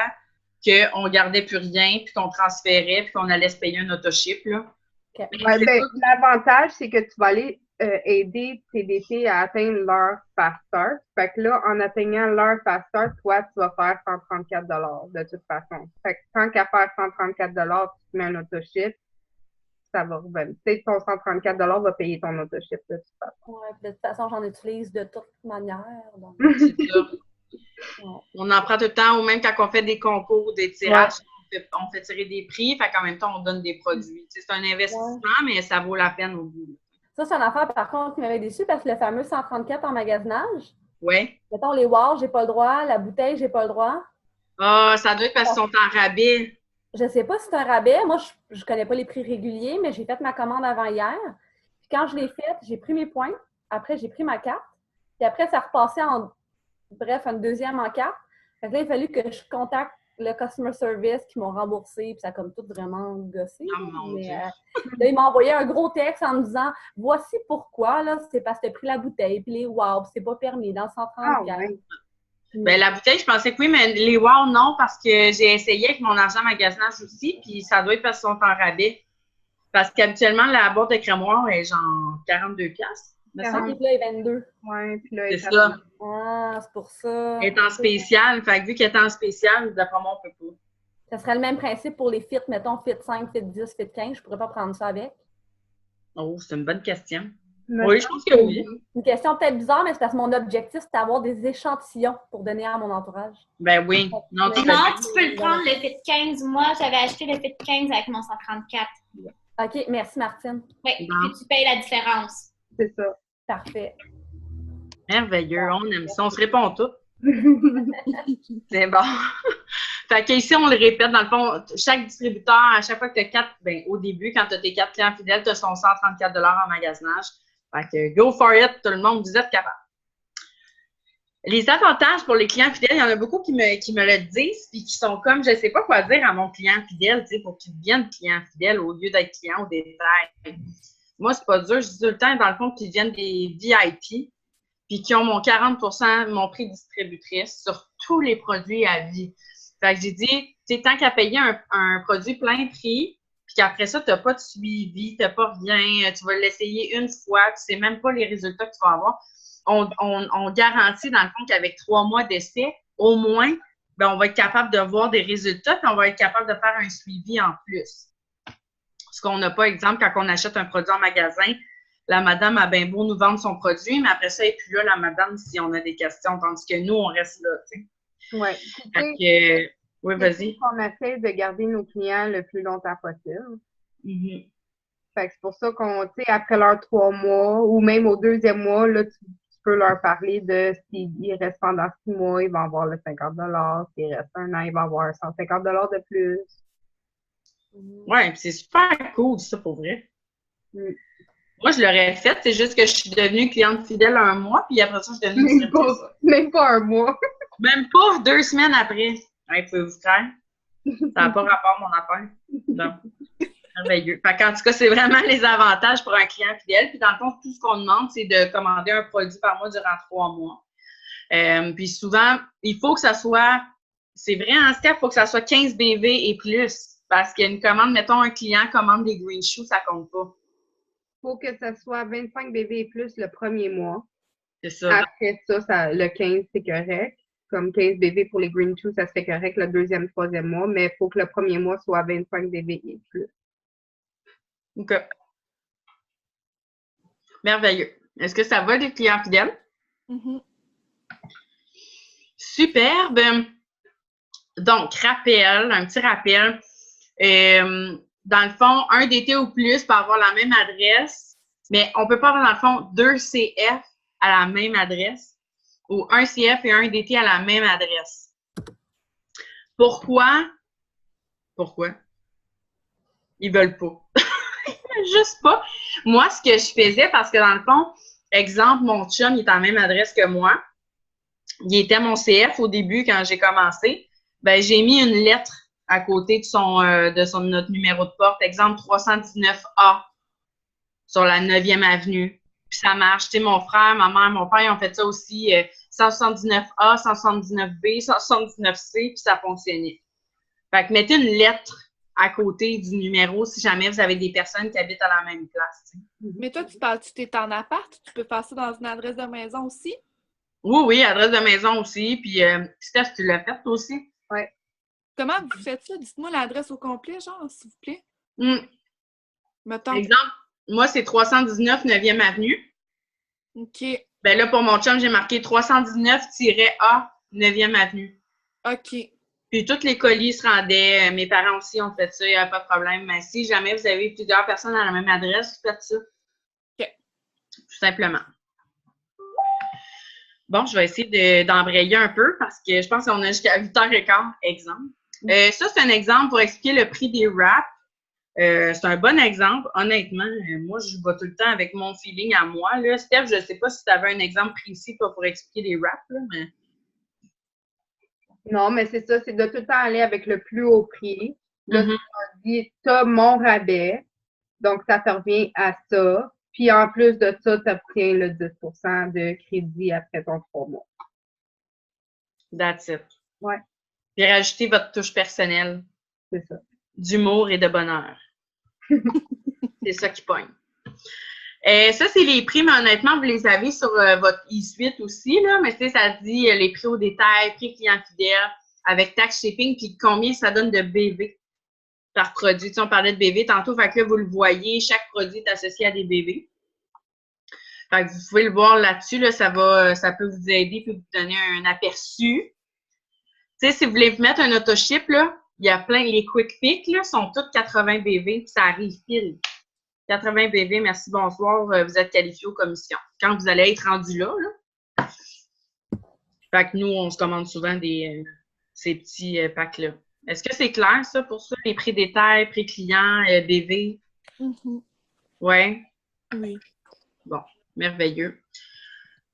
qu'on ne gardait plus rien, puis qu'on transférait, puis qu'on allait se payer un autoship, là. Okay. Ouais, ben, l'avantage, c'est que tu vas aller aider tes DT à atteindre leur fast start. Fait que là, en atteignant leur fast start, toi, tu vas faire 134 de toute façon. Fait que tant qu'à faire 134 tu te mets un autoship, ça va revenir. Tu sais, ton 134 va payer ton autoship de toute façon. Ouais, de toute façon, j'en utilise de toute manière. Donc... C'est ça. Ouais. On en prend tout le temps, ou même quand on fait des concours, des tirages, on fait tirer des prix, fait qu'en même temps, on donne des produits. C'est un investissement, mais ça vaut la peine au bout. Ça, c'est une affaire, par contre, qui m'avait déçu parce que le fameux 134 en magasinage, oui. Mettons, les wow, j'ai pas le droit. La bouteille, j'ai pas le droit. Ah, ça doit être parce qu'ils sont en rabais. Je sais pas si c'est un rabais. Moi, je connais pas les prix réguliers, mais j'ai fait ma commande avant hier. Puis quand je l'ai faite, j'ai pris mes points. Après, j'ai pris ma carte. Puis après, ça repassait une deuxième en carte. Fait que là, il a fallu que je contacte le customer service qui m'ont remboursé, puis ça a comme tout vraiment gossé. Là, il m'a envoyé un gros texte en me disant « Voici pourquoi, là, c'est parce que tu as pris la bouteille, puis les wow, c'est pas permis dans le 134. Ben, la bouteille, je pensais que oui, mais les wow, non, parce que j'ai essayé avec mon argent magasinage aussi, puis ça doit être parce qu'ils sont en rabais. Parce qu'habituellement, la boîte de crémoire est genre 42$. Puis là, il est 22. Oui, puis là, c'est ça. Ah, c'est pour ça. Elle est en spécial. Fait que vu qu'elle est en spécial, d'après moi, on peut pas. Ça serait le même principe pour les fit, mettons, fit 5, fit 10, fit 15. Je pourrais pas prendre ça avec. Oh, c'est une bonne question. Oui, je pense que oui. Une question peut-être bizarre, mais c'est parce que mon objectif, c'est d'avoir des échantillons pour donner à mon entourage. Ben oui. Non, tu peux le prendre, le fit 15. Moi, j'avais acheté le fit 15 avec mon 134. OK, merci Martine. Oui, puis tu payes la différence. C'est ça. Parfait. Merveilleux, on aime ça. On se répond tout. C'est bon. Fait qu'ici, on le répète, dans le fond, chaque distributeur, à chaque fois que tu as 4, ben, au début, quand tu as tes 4 clients fidèles, tu as son 134$ en magasinage. Fait que go for it, tout le monde, vous êtes capable. Les avantages pour les clients fidèles, il y en a beaucoup qui me le disent, puis qui sont comme, je ne sais pas quoi dire à mon client fidèle, tu sais, pour qu'il devienne client fidèle au lieu d'être client au détail. Moi, c'est pas dur, je dis tout le temps, dans le fond, qu'ils deviennent des VIP, puis qui ont mon 40%, mon prix distributrice sur tous les produits à vie. Fait que j'ai dit, tu sais, tant qu'à payer un produit plein prix, puis qu'après ça, tu n'as pas de suivi, tu n'as pas rien, tu vas l'essayer une fois, tu ne sais même pas les résultats que tu vas avoir. On garantit, dans le fond, qu'avec 3 mois d'essai, au moins, ben, on va être capable de voir des résultats, puis on va être capable de faire un suivi en plus. Ce qu'on n'a pas, exemple, quand on achète un produit en magasin, la madame a bien beau nous vendre son produit, mais après ça, elle n'est plus là, la madame, si on a des questions, tandis que nous, on reste là, tu sais. Oui. Oui, vas-y. On essaie de garder nos clients le plus longtemps possible. Mm-hmm. Fait que c'est pour ça qu'on, tu sais, après leurs 3 mois, ou même au 2e mois, là, tu peux leur parler de s'ils restent pendant 6 mois, ils vont avoir le 50$. S'ils restent 1 an, ils vont avoir 150$ de plus. Oui, c'est super cool, ça, pour vrai. Mm. Moi, je l'aurais fait, c'est juste que je suis devenue cliente fidèle 1 mois, puis après ça, je suis devenue même pas 1 mois. Même pas 2 semaines après. Ouais, pouvez-vous faire? Ça n'a pas rapport, mon affaire. Non. Merveilleux. Fait qu'en tout cas, c'est vraiment les avantages pour un client fidèle. Puis dans le fond, tout ce qu'on demande, c'est de commander un produit par mois durant 3 mois. Puis souvent, il faut que ça soit, c'est vrai, en Steph, il faut que ça soit 15 BV et plus. Parce qu'une commande, mettons, un client commande des green shoes, ça compte pas. Il faut que ça soit 25 BV et plus le premier mois. C'est ça. Après ça, le 15, c'est correct. Comme 15 BV pour les green shoes, ça se fait correct le 2e, 3e mois, mais il faut que le premier mois soit 25 BV et plus. OK. Merveilleux. Est-ce que ça va, les clients fidèles? Mm-hmm. Superbe. Donc, un petit rappel. Dans le fond, un DT ou plus peut avoir la même adresse, mais on ne peut pas avoir, dans le fond, 2 CF à la même adresse ou un CF et un DT à la même adresse. Pourquoi? Ils veulent pas. Juste pas. Moi, ce que je faisais, parce que dans le fond, exemple, mon chum, il est à la même adresse que moi. Il était mon CF au début quand j'ai commencé. Ben, j'ai mis une lettre à côté de notre numéro de porte. Exemple, 319A sur la 9e avenue. Puis ça marche. Tu sais, mon frère, ma mère, mon père, ils ont fait ça aussi. 179A, 179B, 179C, puis ça fonctionnait. Fait que mettez une lettre à côté du numéro si jamais vous avez des personnes qui habitent à la même place. T'sais. Mais toi, tu es en appart, tu peux faire ça dans une adresse de maison aussi? Oui, adresse de maison aussi. Puis, Steph, tu l'as fait toi aussi? Oui. Comment vous faites ça? Dites-moi l'adresse au complet, genre, s'il vous plaît. Mettons. Exemple, moi, c'est 319 9e avenue. OK. Ben là, pour mon chum, j'ai marqué 319-A 9e avenue. OK. Puis, tous les colis se rendaient. Mes parents aussi ont fait ça, il n'y a pas de problème. Mais si jamais vous avez plusieurs personnes à la même adresse, faites ça. OK. Tout simplement. Bon, je vais essayer d'embrayer un peu parce que je pense qu'on a jusqu'à 8h15, exemple. Ça, c'est un exemple pour expliquer le prix des wraps. C'est un bon exemple. Honnêtement, moi, je vais tout le temps avec mon feeling à moi. Là. Steph, je ne sais pas si tu avais un exemple précis pour expliquer les wraps, là, mais... Non, mais c'est ça, c'est de tout le temps aller avec le plus haut prix. Là, tu dis, t'as mon rabais, donc ça te revient à ça. Puis en plus de ça, tu obtiens le 10 de crédit après ton 3 mois. That's it. Ouais. Puis rajoutez votre touche personnelle. C'est ça. D'humour et de bonheur. C'est ça qui pogne. Ça, c'est les prix, mais honnêtement, vous les avez sur votre e-suite aussi, là. Mais tu sais, ça dit les prix au détail, prix client fidèle, avec taxe shipping, puis combien ça donne de BV par produit. Tu sais, on parlait de BV tantôt, fait que là, vous le voyez, chaque produit est associé à des BV. Fait que vous pouvez le voir là-dessus, là, ça peut vous aider puis vous donner un aperçu. Tu sais, si vous voulez vous mettre un autoship, là, il y a plein, les quick pick, là, sont toutes 80 BV, puis ça arrive pile. 80 BV, merci, bonsoir, vous êtes qualifié aux commissions. Quand vous allez être rendu là, Fait que nous, on se commande souvent ces petits packs-là. Est-ce que c'est clair, ça, pour ça? Les prix détail, prix client, BV? Ouais? Oui. Bon, merveilleux.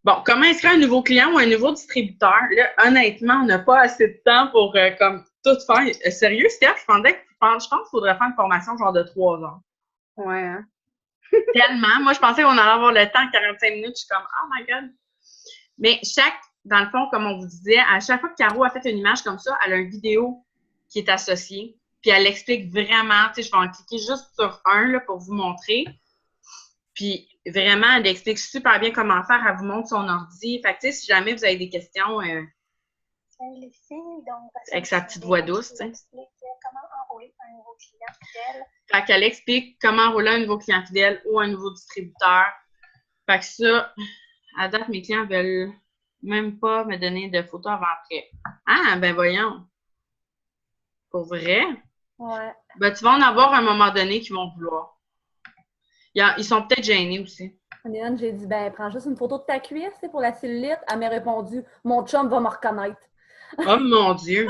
Bon, comment inscrire un nouveau client ou un nouveau distributeur? Là, honnêtement, on n'a pas assez de temps pour comme tout faire. Sérieux, Steph, je pense qu'il faudrait faire une formation genre de 3 heures. Ouais, hein? Tellement. Moi, je pensais qu'on allait avoir le temps, 45 minutes. Je suis comme, oh my God. Mais dans le fond, comme on vous disait, à chaque fois que Caro a fait une image comme ça, elle a une vidéo qui est associée. Puis elle explique vraiment, tu sais, je vais en cliquer juste sur un là, pour vous montrer. Puis vraiment, elle explique super bien comment faire. Elle vous montre son ordi. Fait que, tu sais, si jamais vous avez des questions, avec sa petite voix douce, tu sais. Comment enrôler un nouveau client fidèle. Fait qu'elle explique comment enrôler un nouveau client fidèle ou un nouveau distributeur. Fait que ça, à date, mes clients veulent même pas me donner de photos avant-après. Ah, ben voyons. Pour vrai? Ouais. Ben, tu vas en avoir à un moment donné qui vont vouloir. Ils sont peut-être gênés aussi. Léon, j'ai dit, ben, prends juste une photo de ta cuisse, c'est pour la cellulite. Elle m'a répondu, mon chum va me reconnaître. Oh mon Dieu!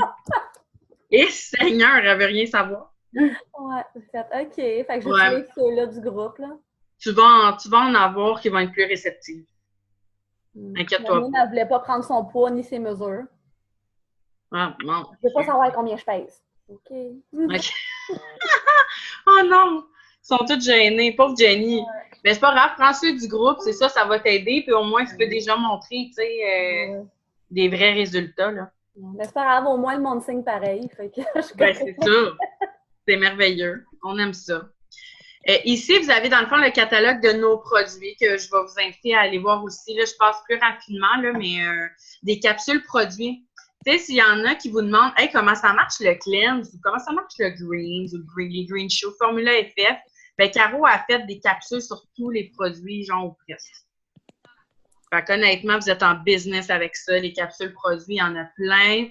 Et Seigneur, elle veut rien savoir. Ouais, c'est fait. OK. Fait que j'utilise ceux-là du groupe, là. Tu vas en avoir qui vont être plus réceptifs. Inquiète-toi Léon, elle voulait pas prendre son poids ni ses mesures. Ah, non. Je veux pas savoir combien je pèse. OK. OK. Oh non! Ils sont tous gênés. Pauvre Jenny. Ouais. Mais c'est pas grave, prends ceux du groupe, c'est ça, ça va t'aider. Puis au moins, tu peux déjà montrer, tu sais, des vrais résultats, là. Mais c'est pas grave, au moins le monde signe pareil. Fait que ben, c'est ça. C'est merveilleux. On aime ça. Ici, vous avez dans le fond le catalogue de nos produits que je vais vous inviter à aller voir aussi. Là, je passe plus rapidement, là, mais des capsules produits. Tu sais, s'il y en a qui vous demandent hey, comment ça marche le cleanse ou comment ça marche le greens ou les green show, Formula FF, ben Caro a fait des capsules sur tous les produits, genre ou presque. Fait qu'honnêtement, vous êtes en business avec ça. Les capsules produits, il y en a plein.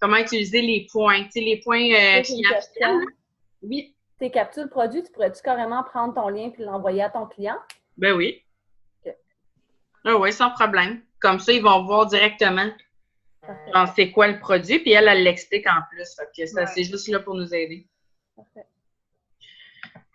Comment utiliser les points? Tu sais, les points clients fidèles. Oui. Tes capsules produits, tu pourrais-tu carrément prendre ton lien et l'envoyer à ton client? Ben oui. Okay. Ah oui, sans problème. Comme ça, ils vont voir directement c'est quoi le produit, puis elle l'explique en plus. Fait que ça, c'est juste là pour nous aider. Parfait.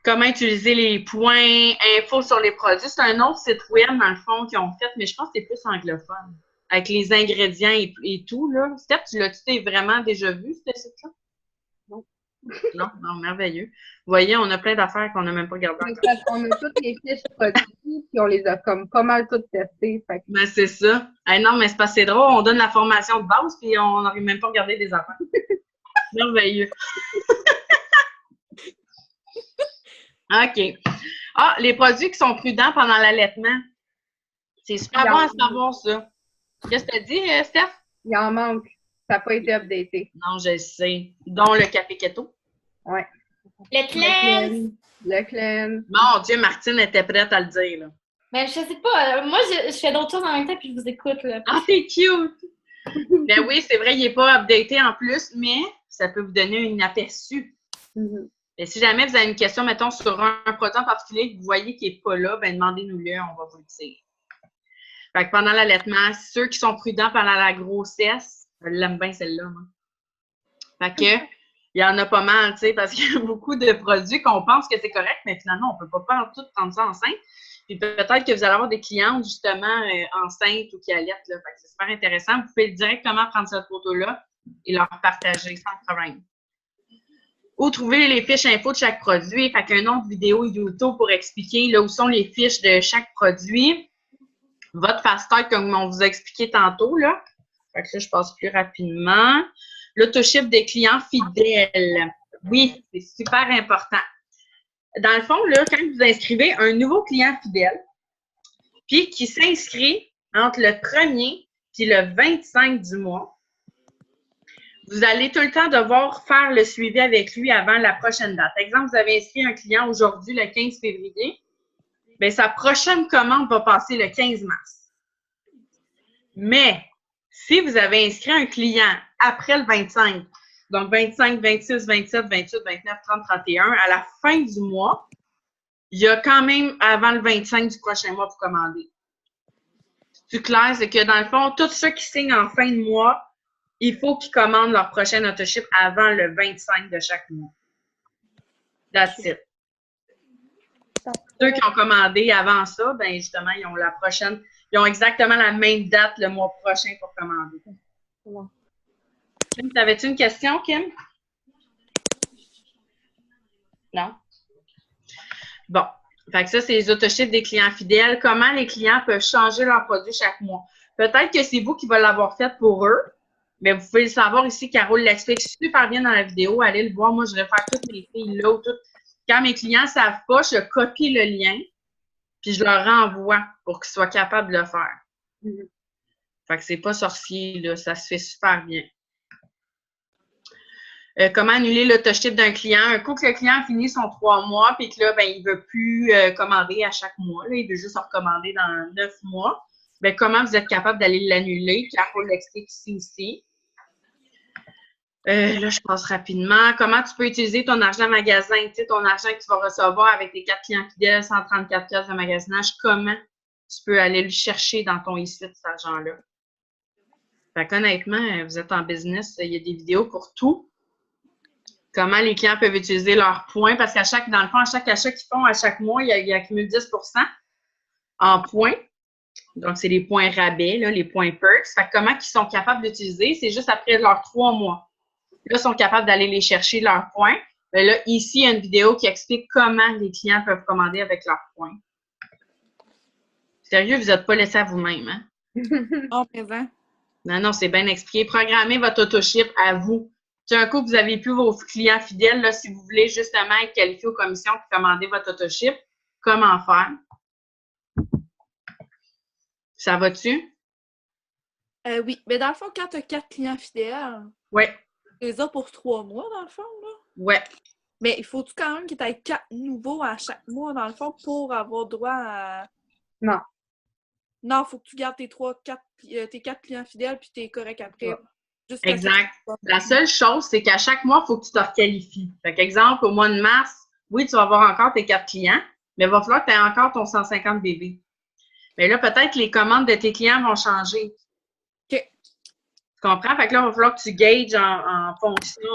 Comment utiliser les points, infos sur les produits. C'est un autre site web, dans le fond, qu'ils ont fait, mais je pense que c'est plus anglophone. Avec les ingrédients et tout, là. Steph, tu l'as-tu vraiment déjà vu, ce site-là? Non. Non, non, merveilleux. Vous voyez, on a plein d'affaires qu'on n'a même pas gardées encore. On a toutes les fiches produits, puis on les a comme pas mal toutes testées. Fait que Ben, c'est ça. Hey, non, mais c'est pas c'est drôle. On donne la formation de base, puis on n'arrive même pas à regarder des affaires. Merveilleux. OK. Ah, les produits qui sont prudents pendant l'allaitement. C'est super bon à savoir, ça. Qu'est-ce que tu as dit, Steph? il en manque. Ça n'a pas été updaté. Non, je le sais. Dont le café keto. Ouais. Le cleanse. Le clean. Mon Dieu, Martine était prête à le dire, là. Ben, je sais pas. Moi, je fais d'autres choses en même temps puis je vous écoute, là. Ah, c'est cute! Ben oui, c'est vrai, il n'est pas updaté en plus, mais ça peut vous donner un aperçu. Mhm. Et si jamais vous avez une question, mettons, sur un produit en particulier que vous voyez qui n'est pas là, ben demandez-nous-le, on va vous le dire. Fait que pendant l'allaitement, ceux qui sont prudents pendant la grossesse, je l'aime bien celle-là, moi. Fait que, il y en a pas mal, tu sais, parce qu'il y a beaucoup de produits qu'on pense que c'est correct, mais finalement, on ne peut pas tout prendre ça enceinte. Puis peut-être que vous allez avoir des clientes, justement, enceintes ou qui allaitent, là. Fait que c'est super intéressant. Vous pouvez directement prendre cette photo-là et leur partager sans problème. Où trouver les fiches info de chaque produit. Fait qu'un autre vidéo YouTube pour expliquer là où sont les fiches de chaque produit. Votre fast start, comme on vous a expliqué tantôt, là. Fait que là, je passe plus rapidement. L'autoship des clients fidèles. Oui, c'est super important. Dans le fond, là, quand vous inscrivez un nouveau client fidèle, puis qui s'inscrit entre le 1er puis le 25 du mois, vous allez tout le temps devoir faire le suivi avec lui avant la prochaine date. Exemple, vous avez inscrit un client aujourd'hui, le 15 février. Bien, sa prochaine commande va passer le 15 mars. Mais, si vous avez inscrit un client après le 25, donc 25, 26, 27, 28, 29, 30, 31, à la fin du mois, il y a quand même avant le 25 du prochain mois pour commander. C'est clair, c'est que dans le fond, tous ceux qui signent en fin de mois, il faut qu'ils commandent leur prochain autoship avant le 25 de chaque mois. That's it. Ceux qui ont commandé avant ça, ben justement, ils ont la prochaine, ils ont exactement la même date le mois prochain pour commander. Ouais. Kim, t'avais-tu une question, Kim? Non? Bon. Fait que ça, c'est les autochiffres des clients fidèles. Comment les clients peuvent changer leurs produits chaque mois? Peut-être que c'est vous qui va l'avoir fait pour eux, mais vous pouvez le savoir ici. Carole l'explique super bien dans la vidéo. Allez le voir. Moi, je réfère toutes mes filles là. Quand mes clients ne savent pas, je copie le lien, puis je leur renvoie pour qu'ils soient capables de le faire. Fait que c'est pas sorcier, là. Ça se fait super bien. Comment annuler l'autoship d'un client? Un coup que le client a fini son 3 mois, puis que là, ben, il ne veut plus commander à chaque mois, là, il veut juste en recommander dans 9 mois. Ben, comment vous êtes capable d'aller l'annuler? Carole l'explique ici aussi. Là, je passe rapidement. Comment tu peux utiliser ton argent magasin? Tu sais, ton argent que tu vas recevoir avec tes 4 clients fidèles, 134 pièces de magasinage. Comment tu peux aller le chercher dans ton ici, cet argent-là? Fait qu'honnêtement, vous êtes en business, il y a des vidéos pour tout. Comment les clients peuvent utiliser leurs points, parce dans le fond, à chaque achat qu'ils font à chaque mois, ils accumulent 10 en points. Donc, c'est les points rabais, là, les points perks. Fait que comment ils sont capables d'utiliser? C'est juste après leurs 3 mois. Là, ils sont capables d'aller les chercher leurs points. Mais là, ici, il y a une vidéo qui explique comment les clients peuvent commander avec leurs points. Sérieux, vous n'êtes pas laissé à vous-même, hein? En présent. Non, non, c'est bien expliqué. Programmez votre autoship à vous. Tu un coup, vous n'avez plus vos clients fidèles, là, si vous voulez justement être qualifié aux commissions pour commander votre autoship, comment faire? Ça va-tu? Oui, mais dans le fond, quand tu as 4 clients fidèles, Oui. tu les as pour 3 mois, dans le fond, là. Ouais. Mais il faut-tu quand même que tu aies 4 nouveaux à chaque mois, dans le fond, pour avoir droit à... Non. Non, il faut que tu gardes tes 4 clients fidèles puis tu es correct après. Ouais. Exact. La seule chose, c'est qu'à chaque mois, il faut que tu te requalifies. Fait qu'exemple, au mois de mars, oui, tu vas avoir encore tes 4 clients, mais il va falloir que tu aies encore ton 150 bébés. Mais là, peut-être que les commandes de tes clients vont changer. OK. Tu comprends? Fait que là, il va falloir que tu gages en fonction.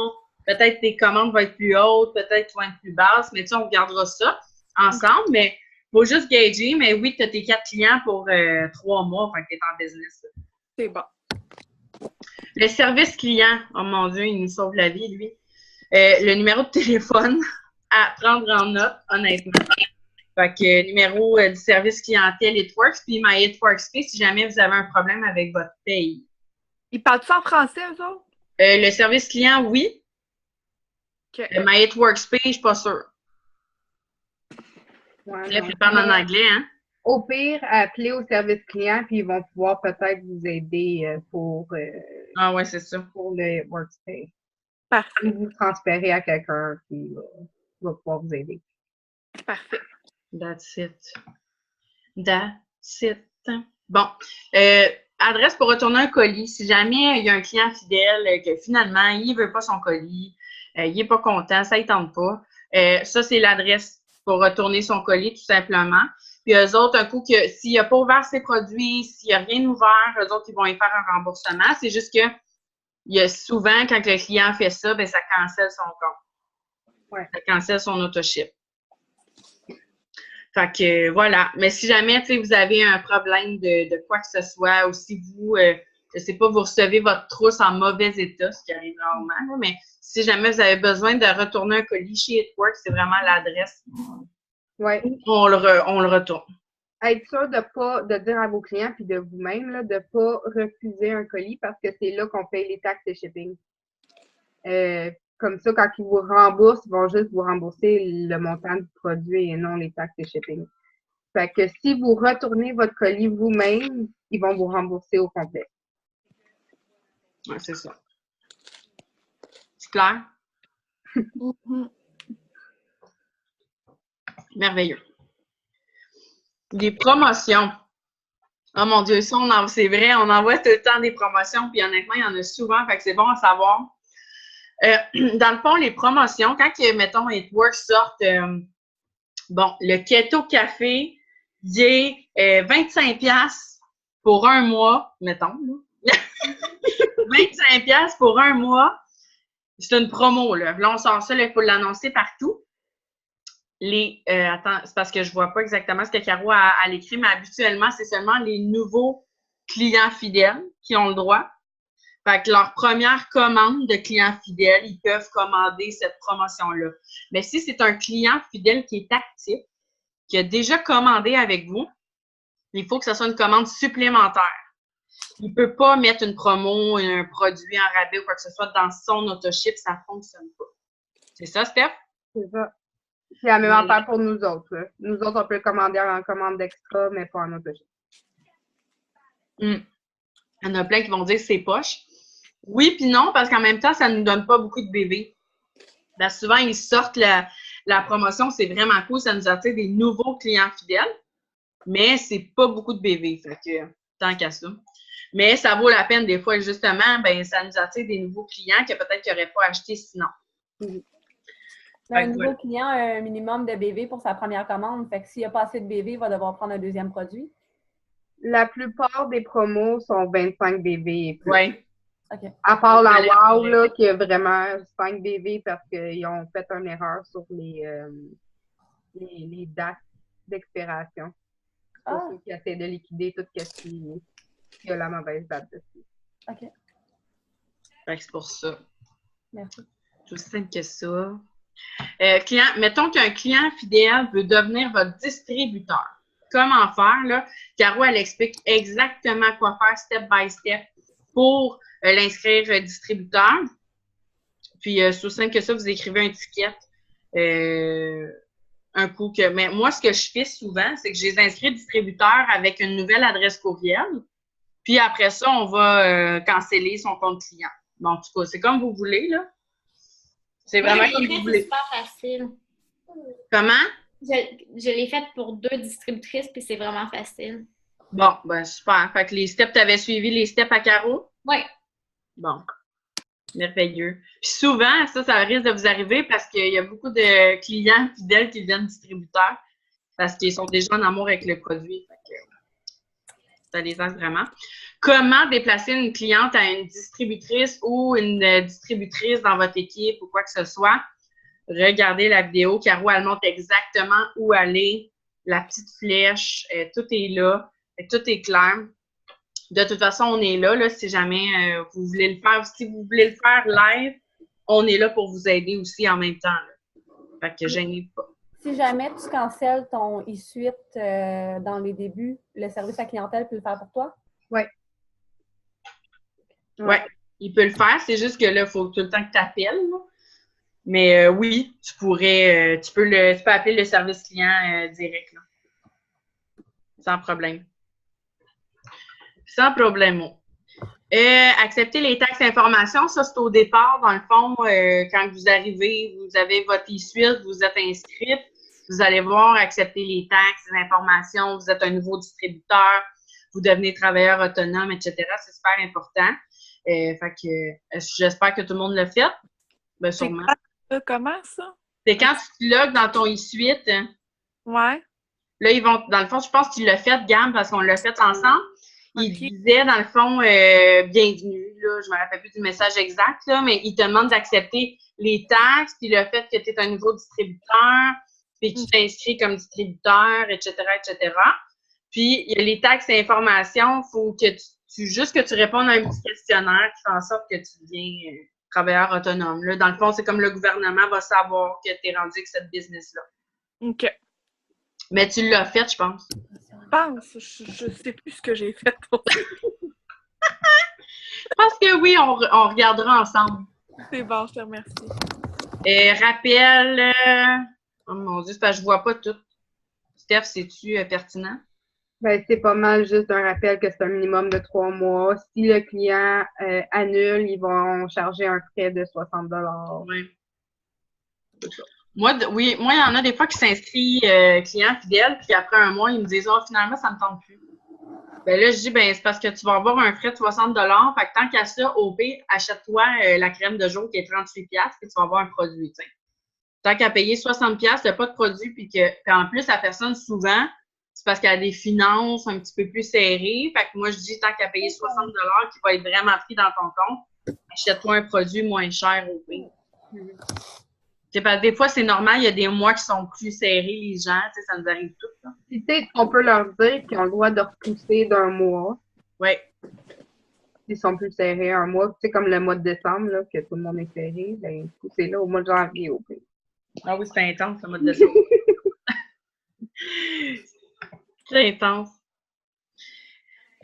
Peut-être que tes commandes vont être plus hautes, peut-être qu'elles vont être plus basses, mais tu sais, on regardera ça ensemble. Mais il faut juste gager. Mais oui, tu as tes 4 clients pour 3 mois, fait que tu es en business. C'est bon. Le service client, oh mon Dieu, il nous sauve la vie, lui. Le numéro de téléphone à prendre en note, honnêtement. Fait que numéro du service clientèle Hitworks, puis My Hitworks Pay, si jamais vous avez un problème avec votre paye. Ils parlent ça en français, eux autres? Le service client, oui. OK. My Hitworks Pay, je suis pas sûre. Ouais, Là, non. ils parlent en anglais, hein? Au pire, appelez au service client, puis ils vont pouvoir peut-être vous aider pour Ah ouais, c'est ça. le Workspace. Parfait. Ou vous transférez à quelqu'un qui va pouvoir vous aider. Parfait. That's it. That's it. Bon. Adresse pour retourner un colis. Si jamais il y a un client fidèle que finalement, il ne veut pas son colis, il n'est pas content, ça ne tente pas, ça, c'est l'adresse pour retourner son colis, tout simplement. Puis eux autres, un coup que s'il n'a pas ouvert ses produits, s'il n'y a rien ouvert, eux autres, ils vont y faire un remboursement. C'est juste que il y a souvent, quand le client fait ça, ben, ça cancelle son compte. Ouais. Ça cancelle son autoship. Fait que voilà. Mais si jamais vous avez un problème de quoi que ce soit, ou si vous, je sais pas, vous recevez votre trousse en mauvais état, ce qui arrive rarement, mais si jamais vous avez besoin de retourner un colis chez Hitworks, c'est vraiment l'adresse. Ouais. On le retourne. Être sûr de dire à vos clients puis de vous-même là, de ne pas refuser un colis parce que c'est là qu'on paye les taxes de shipping. Comme ça, quand ils vous remboursent, ils vont juste vous rembourser le montant du produit et non les taxes de shipping. Fait que si vous retournez votre colis vous-même, ils vont vous rembourser au complet. Ouais, c'est ça. C'est clair? Merveilleux. Des promotions. Oh mon Dieu, ça, c'est vrai, on envoie tout le temps des promotions, puis honnêtement, il y en a souvent, fait que c'est bon à savoir. Dans le fond, les promotions, quand, mettons, Hitworks sortent, bon, le Keto Café, il est 25$ pour un mois, mettons. 25$ pour un mois. C'est une promo, là. Là, on sort ça, là, il faut l'annoncer partout. Attends, c'est parce que je ne vois pas exactement ce que Caro a l'écrit, mais habituellement, c'est seulement les nouveaux clients fidèles qui ont le droit. Fait que leur première commande de clients fidèles, ils peuvent commander cette promotion-là. Mais si c'est un client fidèle qui est actif, qui a déjà commandé avec vous, il faut que ce soit une commande supplémentaire. Il ne peut pas mettre une promo, un produit en rabais ou quoi que ce soit dans son autoship, ça ne fonctionne pas. C'est ça, Steph? C'est ça. C'est la même affaire pour nous autres. Là. Nous autres, on peut commander en commande d'extra, mais pas en autoship. Il y en a plein qui vont dire que c'est poche. Oui, puis non, parce qu'en même temps, ça ne nous donne pas beaucoup de bébés. Là, souvent, ils sortent la promotion, c'est vraiment cool, ça nous attire des nouveaux clients fidèles, mais c'est pas beaucoup de bébés, fait que tant qu'à ça. Mais ça vaut la peine des fois, justement, ben ça nous attire des nouveaux clients que peut-être qu'ils n'auraient pas acheté sinon. Un nouveau client a un minimum de BV pour sa première commande. Fait que s'il n'y a pas assez de BV, il va devoir prendre un deuxième produit. La plupart des promos sont 25 BV et plus. Oui. Okay. À part la WOW, là, qui a vraiment 5 BV parce qu'ils ont fait une erreur sur les dates d'expiration. Pour ceux qui essaient de liquider tout ce qui a la mauvaise date dessus. OK. Fait que c'est pour ça. Merci. C'est aussi simple que ça. Mettons qu'un client fidèle veut devenir votre distributeur. Comment faire, là? Caro, elle explique exactement quoi faire step by step pour l'inscrire distributeur. Puis, c'est aussi simple que ça, vous écrivez un ticket. Un coup que. Mais moi, ce que je fais souvent, c'est que je les inscris distributeurs avec une nouvelle adresse courriel. Puis après ça, on va canceller son compte client. Bon, en tout cas, c'est comme vous voulez, là. C'est vraiment comme vous voulez. C'est super facile. Comment? Je l'ai faite pour 2 distributrices, puis c'est vraiment facile. Bon, ben super. Fait que les steps, tu avais suivi les steps à Caro? Oui. Bon. Merveilleux. Puis souvent, ça risque de vous arriver parce qu'il y a beaucoup de clients fidèles qui deviennent distributeurs parce qu'ils sont déjà en amour avec le produit. Fait que ça les aide vraiment. Comment déplacer une cliente à une distributrice ou une distributrice dans votre équipe ou quoi que ce soit? Regardez la vidéo. Caro, elle montre exactement où aller. La petite flèche, tout est là. Tout est clair. De toute façon, on est là si jamais vous voulez le faire. Si vous voulez le faire live, on est là pour vous aider aussi en même temps. Là. Fait que gênez pas. Si jamais tu cancelles ton e-suite dans les débuts, le service à clientèle peut le faire pour toi? Oui. Ouais, il peut le faire. C'est juste que là, il faut tout le temps que tu appelles. Mais oui, tu pourrais, tu peux appeler le service client direct. Là. Sans problème. Sans problème. Accepter les taxes d'information, ça c'est au départ, dans le fond, quand vous arrivez, vous avez votre e-suite, vous êtes inscrite, vous allez voir accepter les taxes, les informations, vous êtes un nouveau distributeur, vous devenez travailleur autonome, etc. C'est super important. Fait que j'espère que tout le monde l'a fait. Ben, sûrement. Comment ça? C'est quand tu te logs dans ton e-suite. Ouais. Là, ils vont, dans le fond, je pense que tu l'as fait, Gam, parce qu'on l'a fait ensemble. Il disait, dans le fond, bienvenue, là, je me rappelle plus du message exact, là, mais il te demande d'accepter les taxes, puis le fait que tu es un nouveau distributeur, puis tu t'inscris comme distributeur, etc., etc. Puis, il y a les taxes et informations, il faut que juste que tu répondes à un petit questionnaire qui fait en sorte que tu deviens travailleur autonome. Là, dans le fond, c'est comme le gouvernement va savoir que tu es rendu avec cette business-là. OK. Mais tu l'as fait, je pense. Je pense. Je sais plus ce que j'ai fait. Je pense que oui, on regardera ensemble. C'est bon, je te remercie. Rappel. Oh mon Dieu, c'est parce que je vois pas tout. Steph, c'est-tu pertinent? Ben, c'est pas mal juste un rappel que c'est un minimum de 3 mois. Si le client annule, ils vont charger un frais de 60 $. Oui. Moi, il y en a des fois qui s'inscrivent client fidèle, puis après un mois, ils me disent « Oh, finalement, ça me tente plus. » Ben là, je dis « Ben, c'est parce que tu vas avoir un frais de 60 $. Fait que tant qu'à ça, au pire, achète-toi la crème de jour qui est 38 $, puis tu vas avoir un produit, tu sais. Tant qu'à payer 60 $, tu n'as pas de produit, puis en plus, la personne, souvent, c'est parce qu'elle a des finances un petit peu plus serrées. Fait que moi, je dis, tant qu'à payer 60 $ qui va être vraiment pris dans ton compte, achète-toi un produit moins cher au pire. Parce que des fois, c'est normal, il y a des mois qui sont plus serrés, les gens, tu sais, ça nous arrive tout. Là. Puis, tu sais, on peut leur dire qu'ils ont le droit de repousser d'un mois. Oui. S'ils sont plus serrés un mois. Tu sais, comme le mois de décembre, là, que tout le monde est serré, ben, c'est là au mois de janvier au pire. Ah oui, c'est intense, le mois de décembre. C'est intense.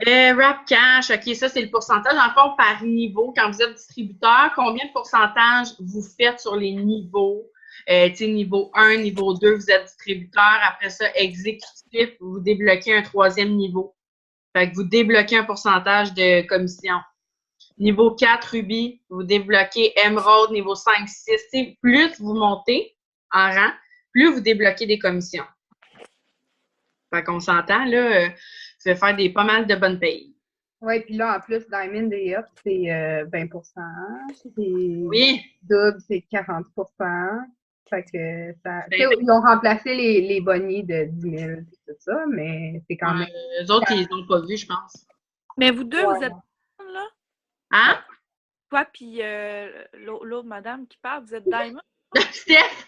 Wrap cash, OK, ça, c'est le pourcentage. En fond, par niveau, quand vous êtes distributeur, combien de pourcentage vous faites sur les niveaux? Tu sais, niveau 1, niveau 2, vous êtes distributeur. Après ça, exécutif, vous débloquez un 3e niveau. Fait que vous débloquez un pourcentage de commission. Niveau 4, Ruby, vous débloquez Emerald, niveau 5, 6. Tu sais, plus vous montez en rang, plus vous débloquez des commissions. Fait qu'on s'entend, là, tu vas faire pas mal de bonnes payes. Oui, puis là, en plus, Diamond et Up, c'est 20%. Oui. Double, c'est 40%. Fait que ça. Ils ont remplacé les bonnies de 10 000 et tout ça, mais c'est quand même. Les autres, ils l'ont pas vu, je pense. Mais vous deux, vous êtes là? Hein? Toi puis l'autre madame qui parle, vous êtes Diamond? Steph!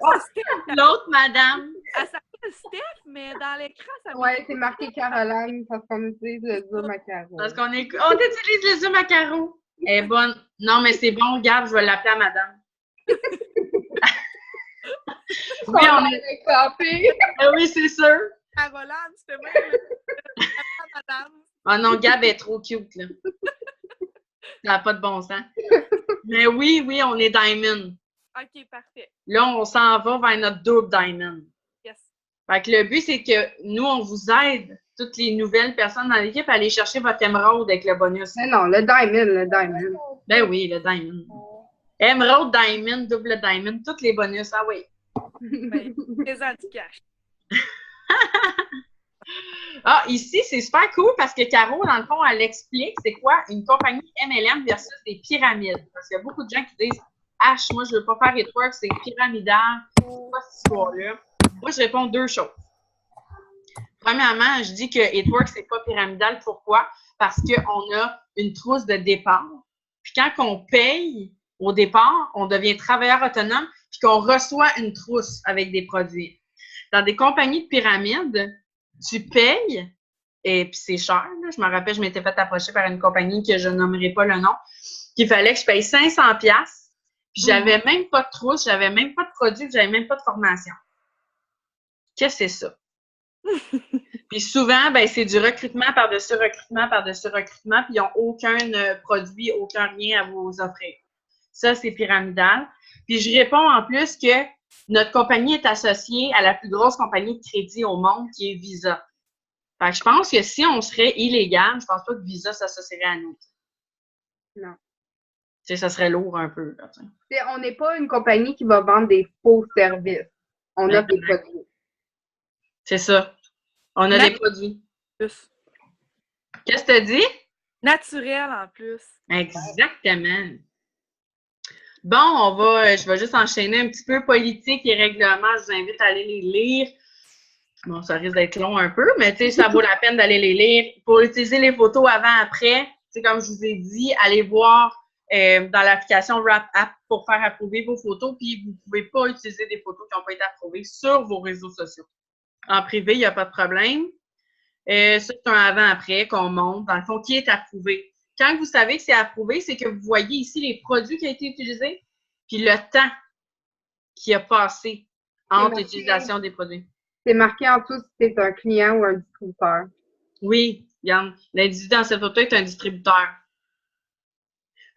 Oh, Steph! L'autre madame! Elle s'appelle Steph, mais dans l'écran, ça Oui, c'est marqué Caroline parce qu'on utilise le zoom à carreaux. Parce qu'on utilise le zoom à carreaux. Elle est bonne. Non, mais c'est bon, Gab, je vais l'appeler à madame. Oui, on est campé. Oui, c'est sûr. Caroline, c'était même madame. Ah non, Gab est trop cute, là. Ça n'a pas de bon sens. Mais oui, on est Diamond. OK, parfait. Là, on s'en va vers notre double Diamond. Yes. Fait que le but, c'est que nous, on vous aide, toutes les nouvelles personnes dans l'équipe, à aller chercher votre Emerald avec le bonus. Mais non, le Diamond. Ben oui, le Diamond. Emerald, Diamond, double Diamond, tous les bonus. Ah oui. Ben, les anti-cash. Ah, ici, c'est super cool parce que Caro, dans le fond, elle explique c'est quoi une compagnie MLM versus des pyramides. Parce qu'il y a beaucoup de gens qui disent H, moi, je ne veux pas faire It-Works, c'est pyramidal. C'est quoi cette histoire-là? Moi, je réponds 2 choses. Premièrement, je dis que It-Works, c'est pas pyramidal. Pourquoi? Parce qu'on a une trousse de départ. Puis quand on paye au départ, on devient travailleur autonome, puis qu'on reçoit une trousse avec des produits. Dans des compagnies de pyramides, tu payes, et puis c'est cher. Là. Je me rappelle, je m'étais fait approcher par une compagnie que je nommerai pas le nom, qu'il fallait que je paye 500$, Puis j'avais même pas de trousse, j'avais même pas de produit, puis j'avais même pas de formation. Qu'est-ce que c'est ça? Puis souvent, ben c'est du recrutement par-dessus recrutement par-dessus recrutement, puis ils n'ont aucun produit, aucun rien à vous offrir. Ça, c'est pyramidal. Puis je réponds en plus que notre compagnie est associée à la plus grosse compagnie de crédit au monde, qui est Visa. Fait que je pense que si on serait illégal, je pense pas que Visa s'associerait à nous. Non. Tu sais, ça serait lourd un peu. Là, On n'est pas une compagnie qui va vendre des faux services. On offre des produits. C'est ça. On a des produits. Plus. Qu'est-ce que tu as dit? Naturel en plus. Exactement. Bon, je vais juste enchaîner un petit peu politique et règlement. Je vous invite à aller les lire. Bon, ça risque d'être long un peu, mais tu sais, ça vaut la peine d'aller les lire. Pour utiliser les photos avant-après, tu sais, comme je vous ai dit, allez voir dans l'application Wrap App pour faire approuver vos photos, puis vous ne pouvez pas utiliser des photos qui n'ont pas été approuvées sur vos réseaux sociaux. En privé, il n'y a pas de problème. Ça, c'est un avant-après qu'on montre, dans le fond, qui est approuvé. Quand vous savez que c'est approuvé, c'est que vous voyez ici les produits qui ont été utilisés, puis le temps qui a passé entre l'utilisation des produits. C'est marqué en dessous si c'est un client ou un distributeur. Oui, regarde, l'individu dans cette photo est un distributeur.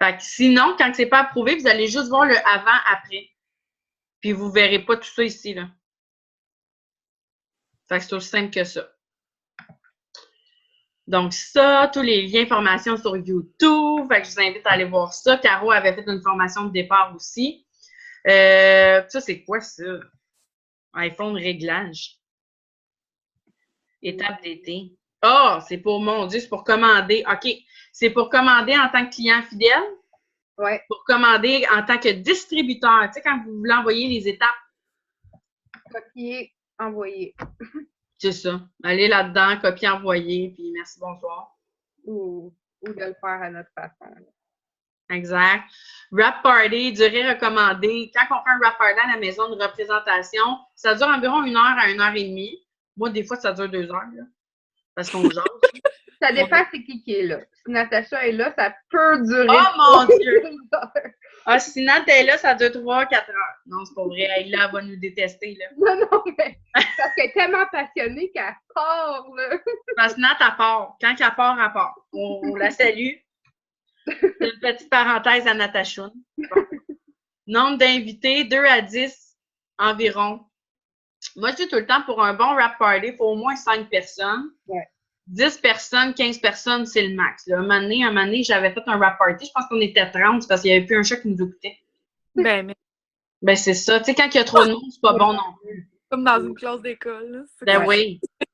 Fait que sinon, quand c'est pas approuvé, vous allez juste voir le avant-après. Puis vous verrez pas tout ça ici, là. Fait que c'est aussi simple que ça. Donc ça, tous les liens formations sur YouTube. Fait que je vous invite à aller voir ça. Caro avait fait une formation de départ aussi. Ça, c'est quoi ça? iPhone réglage. Étape d'été. Ah, c'est pour, mon Dieu, c'est pour commander. OK. C'est pour commander en tant que client fidèle? Oui. Pour commander en tant que distributeur. Tu sais, quand vous voulez envoyer les étapes. Copier, envoyer. C'est ça. Allez là-dedans, copier, envoyer, puis merci, bonsoir. Ou de le faire à notre façon. Exact. Wrap party, durée recommandée. Quand on fait un wrap party à la maison de représentation, ça dure environ 1 heure à 1h30. Moi, des fois, ça dure 2 heures, là, parce qu'on jase. Ça dépend c'est qui est là. Si Natacha est là, ça peut durer. Oh mon Dieu! Ah, si Nat est là, ça dure 3-4 heures. Non, c'est pas vrai. Elle, là, va nous détester, là. Non, mais parce qu'elle est tellement passionnée qu'elle part, là. Parce que Nat, elle part. Quand elle part, elle part. On la salue. C'est une petite parenthèse à Natachoun. Bon. Nombre d'invités, 2 à 10 environ. Moi, je dis tout le temps, pour un bon wrap party, il faut au moins 5 personnes. Ouais. 10 personnes, 15 personnes, c'est le max. Là. Un moment donné, j'avais fait un wrap party. Je pense qu'on était 30 parce qu'il n'y avait plus un chat qui nous écoutait. Ben, C'est ça. Tu sais, quand il y a trop de monde, c'est pas bon non plus. comme dans une classe d'école. Ben oui. Tu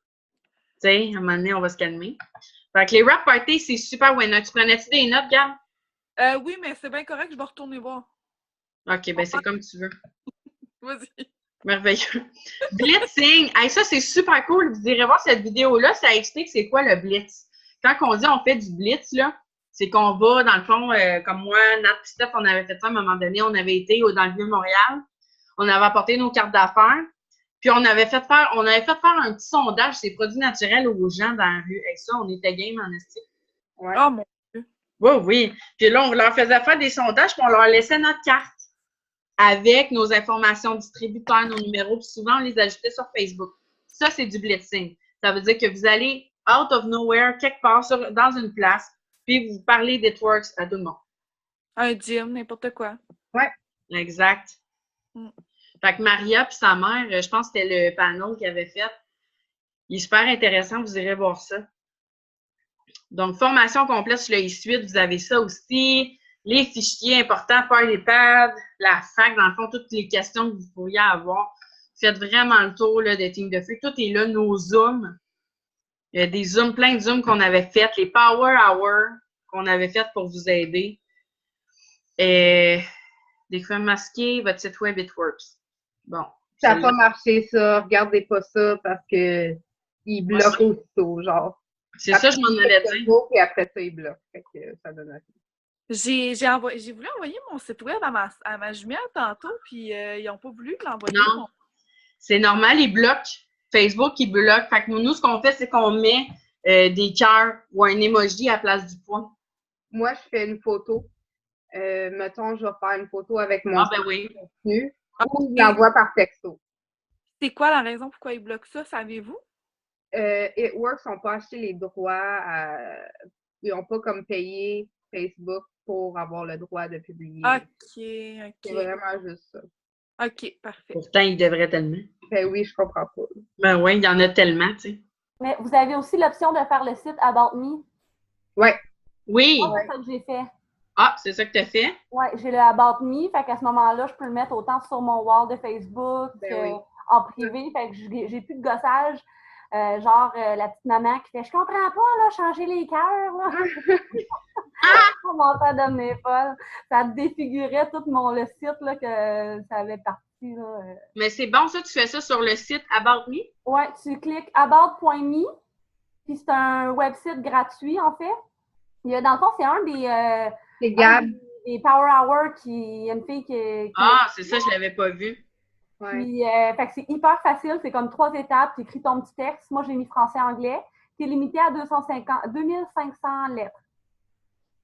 sais, à un moment donné, on va se calmer. Fait que les wrap parties, c'est super winner. Tu prenais-tu des notes, Gab? Oui, mais c'est bien correct, je vais retourner voir. OK, ben c'est comme tu veux. Vas-y. Merveilleux. Blitzing. Hey, ça, c'est super cool. Vous irez voir cette vidéo-là. Ça explique c'est quoi le blitz. Quand on dit on fait du blitz, là, c'est qu'on va, dans le fond, comme moi, Nat et Steph, on avait fait ça à un moment donné. On avait été dans le Vieux-Montréal. On avait apporté nos cartes d'affaires. Puis on avait fait faire un petit sondage sur les produits naturels aux gens dans la rue. Et ça, on était game en estime. Ouais. Oh mon Dieu. Oui, oui. Puis là, on leur faisait faire des sondages, puis on leur laissait notre carte avec nos informations distributeurs, nos numéros, puis souvent, on les ajoutait sur Facebook. Ça, c'est du blitzing. Ça veut dire que vous allez out of nowhere, quelque part, dans une place, puis vous parlez d'Itworks à tout le monde. Un gym, n'importe quoi. Ouais. Exact. Fait que Maria puis sa mère, je pense que c'était le panel qu'ils avait fait. Il est super intéressant, vous irez voir ça. Donc, formation complète sur le e-suite, vous avez ça aussi. Les fichiers importants, PartyPad, la fac, dans le fond, toutes les questions que vous pourriez avoir. Faites vraiment le tour là, de Team de Feu. Tout est là, nos Zooms. Il y a des Zooms, plein de Zooms qu'on avait fait, les Power Hour qu'on avait fait pour vous aider. Et des fois masquer votre site web Itworks. Bon. Ça n'a pas marché, ça. Regardez pas ça parce que il bloque aussitôt, genre. C'est ça, je m'en allais dire. Et après ça, il bloque. Fait que ça donne assez. J'ai voulu envoyer mon site web à ma jumelle tantôt, puis ils n'ont pas voulu l'envoyer. Non. C'est normal, ils bloquent. Facebook, ils bloquent. Fait que nous, ce qu'on fait, c'est qu'on met des cœurs ou un emoji à la place du point. Moi, je fais une photo, Mettons, je vais faire une photo avec mon Ah, ben oui. contenu ou je l'envoie par texto. C'est quoi la raison pourquoi ils bloquent ça, savez-vous? It Works n'ont pas acheté les droits, ils n'ont pas comme payé Facebook pour avoir le droit de publier. OK. C'est vraiment juste ça. OK, parfait. Pourtant, ils devraient tellement. Ben oui, je comprends pas. Ben oui, il y en a tellement, tu sais. Mais vous avez aussi l'option de faire le site About Me. Ouais. Oui! C'est ça que j'ai fait. Ah, c'est ça que tu as fait? Oui, j'ai le About Me, fait qu'à ce moment-là, je peux le mettre autant sur mon wall de Facebook en privé, fait que j'ai plus de gossage. La petite maman qui fait « Je comprends pas, là, changer les cœurs, là! » On m'entend de mes folles. Ça défigurait tout le site, là, que ça avait parti, là. Mais c'est bon, ça, tu fais ça sur le site About Me? Oui, tu cliques about.me, puis c'est un website gratuit, en fait. Dans le fond, c'est un des... C'est Gab. des Power Hour il y a une fille qui C'est ça, je l'avais pas vu. Ouais. Puis, fait que c'est hyper facile, c'est comme 3 étapes, tu écris ton petit texte. Moi, j'ai mis français-anglais. Tu es limité à 2500 lettres.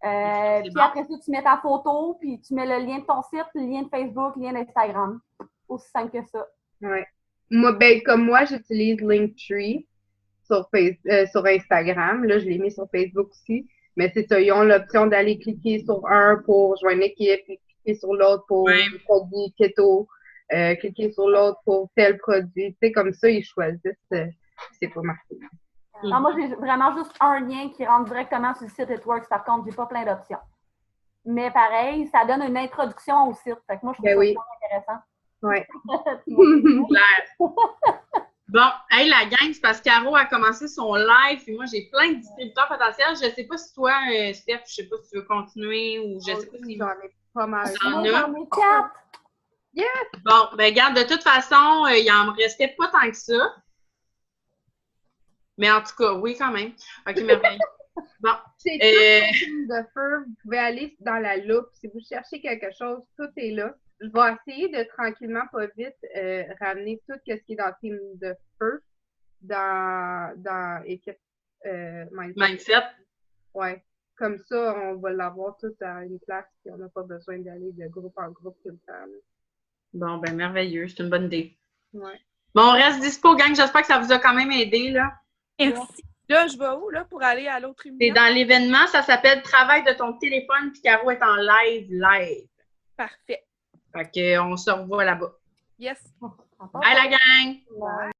Puis après ça, tu mets ta photo, puis tu mets le lien de ton site, le lien de Facebook, le lien d'Instagram. Aussi simple que ça. Ouais. Moi, comme moi, j'utilise Linktree sur Instagram. Là, je l'ai mis sur Facebook aussi. Mais c'est ça, ils ont l'option d'aller cliquer sur un pour joindre l'équipe, puis cliquer sur l'autre pour le produit keto, cliquer sur l'autre pour tel produit. Tu sais, comme ça, ils choisissent. C'est pas marqué. Non, moi, j'ai vraiment juste un lien qui rentre directement sur le site It Works. Par contre, j'ai pas plein d'options. Mais pareil, ça donne une introduction au site. Fait que moi, je trouve ça vraiment intéressant. Ouais. Claire. Bon, hey, la gang, c'est parce que Caro a commencé son live, puis moi, j'ai plein de distributeurs potentiels. Je sais pas si toi, Steph, je sais pas si tu veux continuer ou je sais pas si... J'en ai pas mal. J'en ai. J'en ai 4. Yes! Bon, ben regarde, de toute façon, il en me restait pas tant que ça. Mais en tout cas, oui, quand même. OK, merveilleux. Bon. C'est tout le film de feu. Vous pouvez aller dans la loupe. Si vous cherchez quelque chose, tout est là. Je vais essayer de tranquillement, pas vite, ramener tout ce qui est dans le film de feu dans équipe Mindset. Ouais. Comme ça, on va l'avoir tout à une place et on n'a pas besoin d'aller de groupe en groupe tout le temps. Bon, ben merveilleux. C'est une bonne idée. Ouais. Bon, on reste dispo, gang. J'espère que ça vous a quand même aidé, là. Merci. Là, je vais où, là, pour aller à l'autre C'est émission? dans l'événement. Ça s'appelle Travail de ton téléphone, puis Caro est en live. Parfait. Fait qu'on se revoit là-bas. Yes. Bye, la gang! Ouais.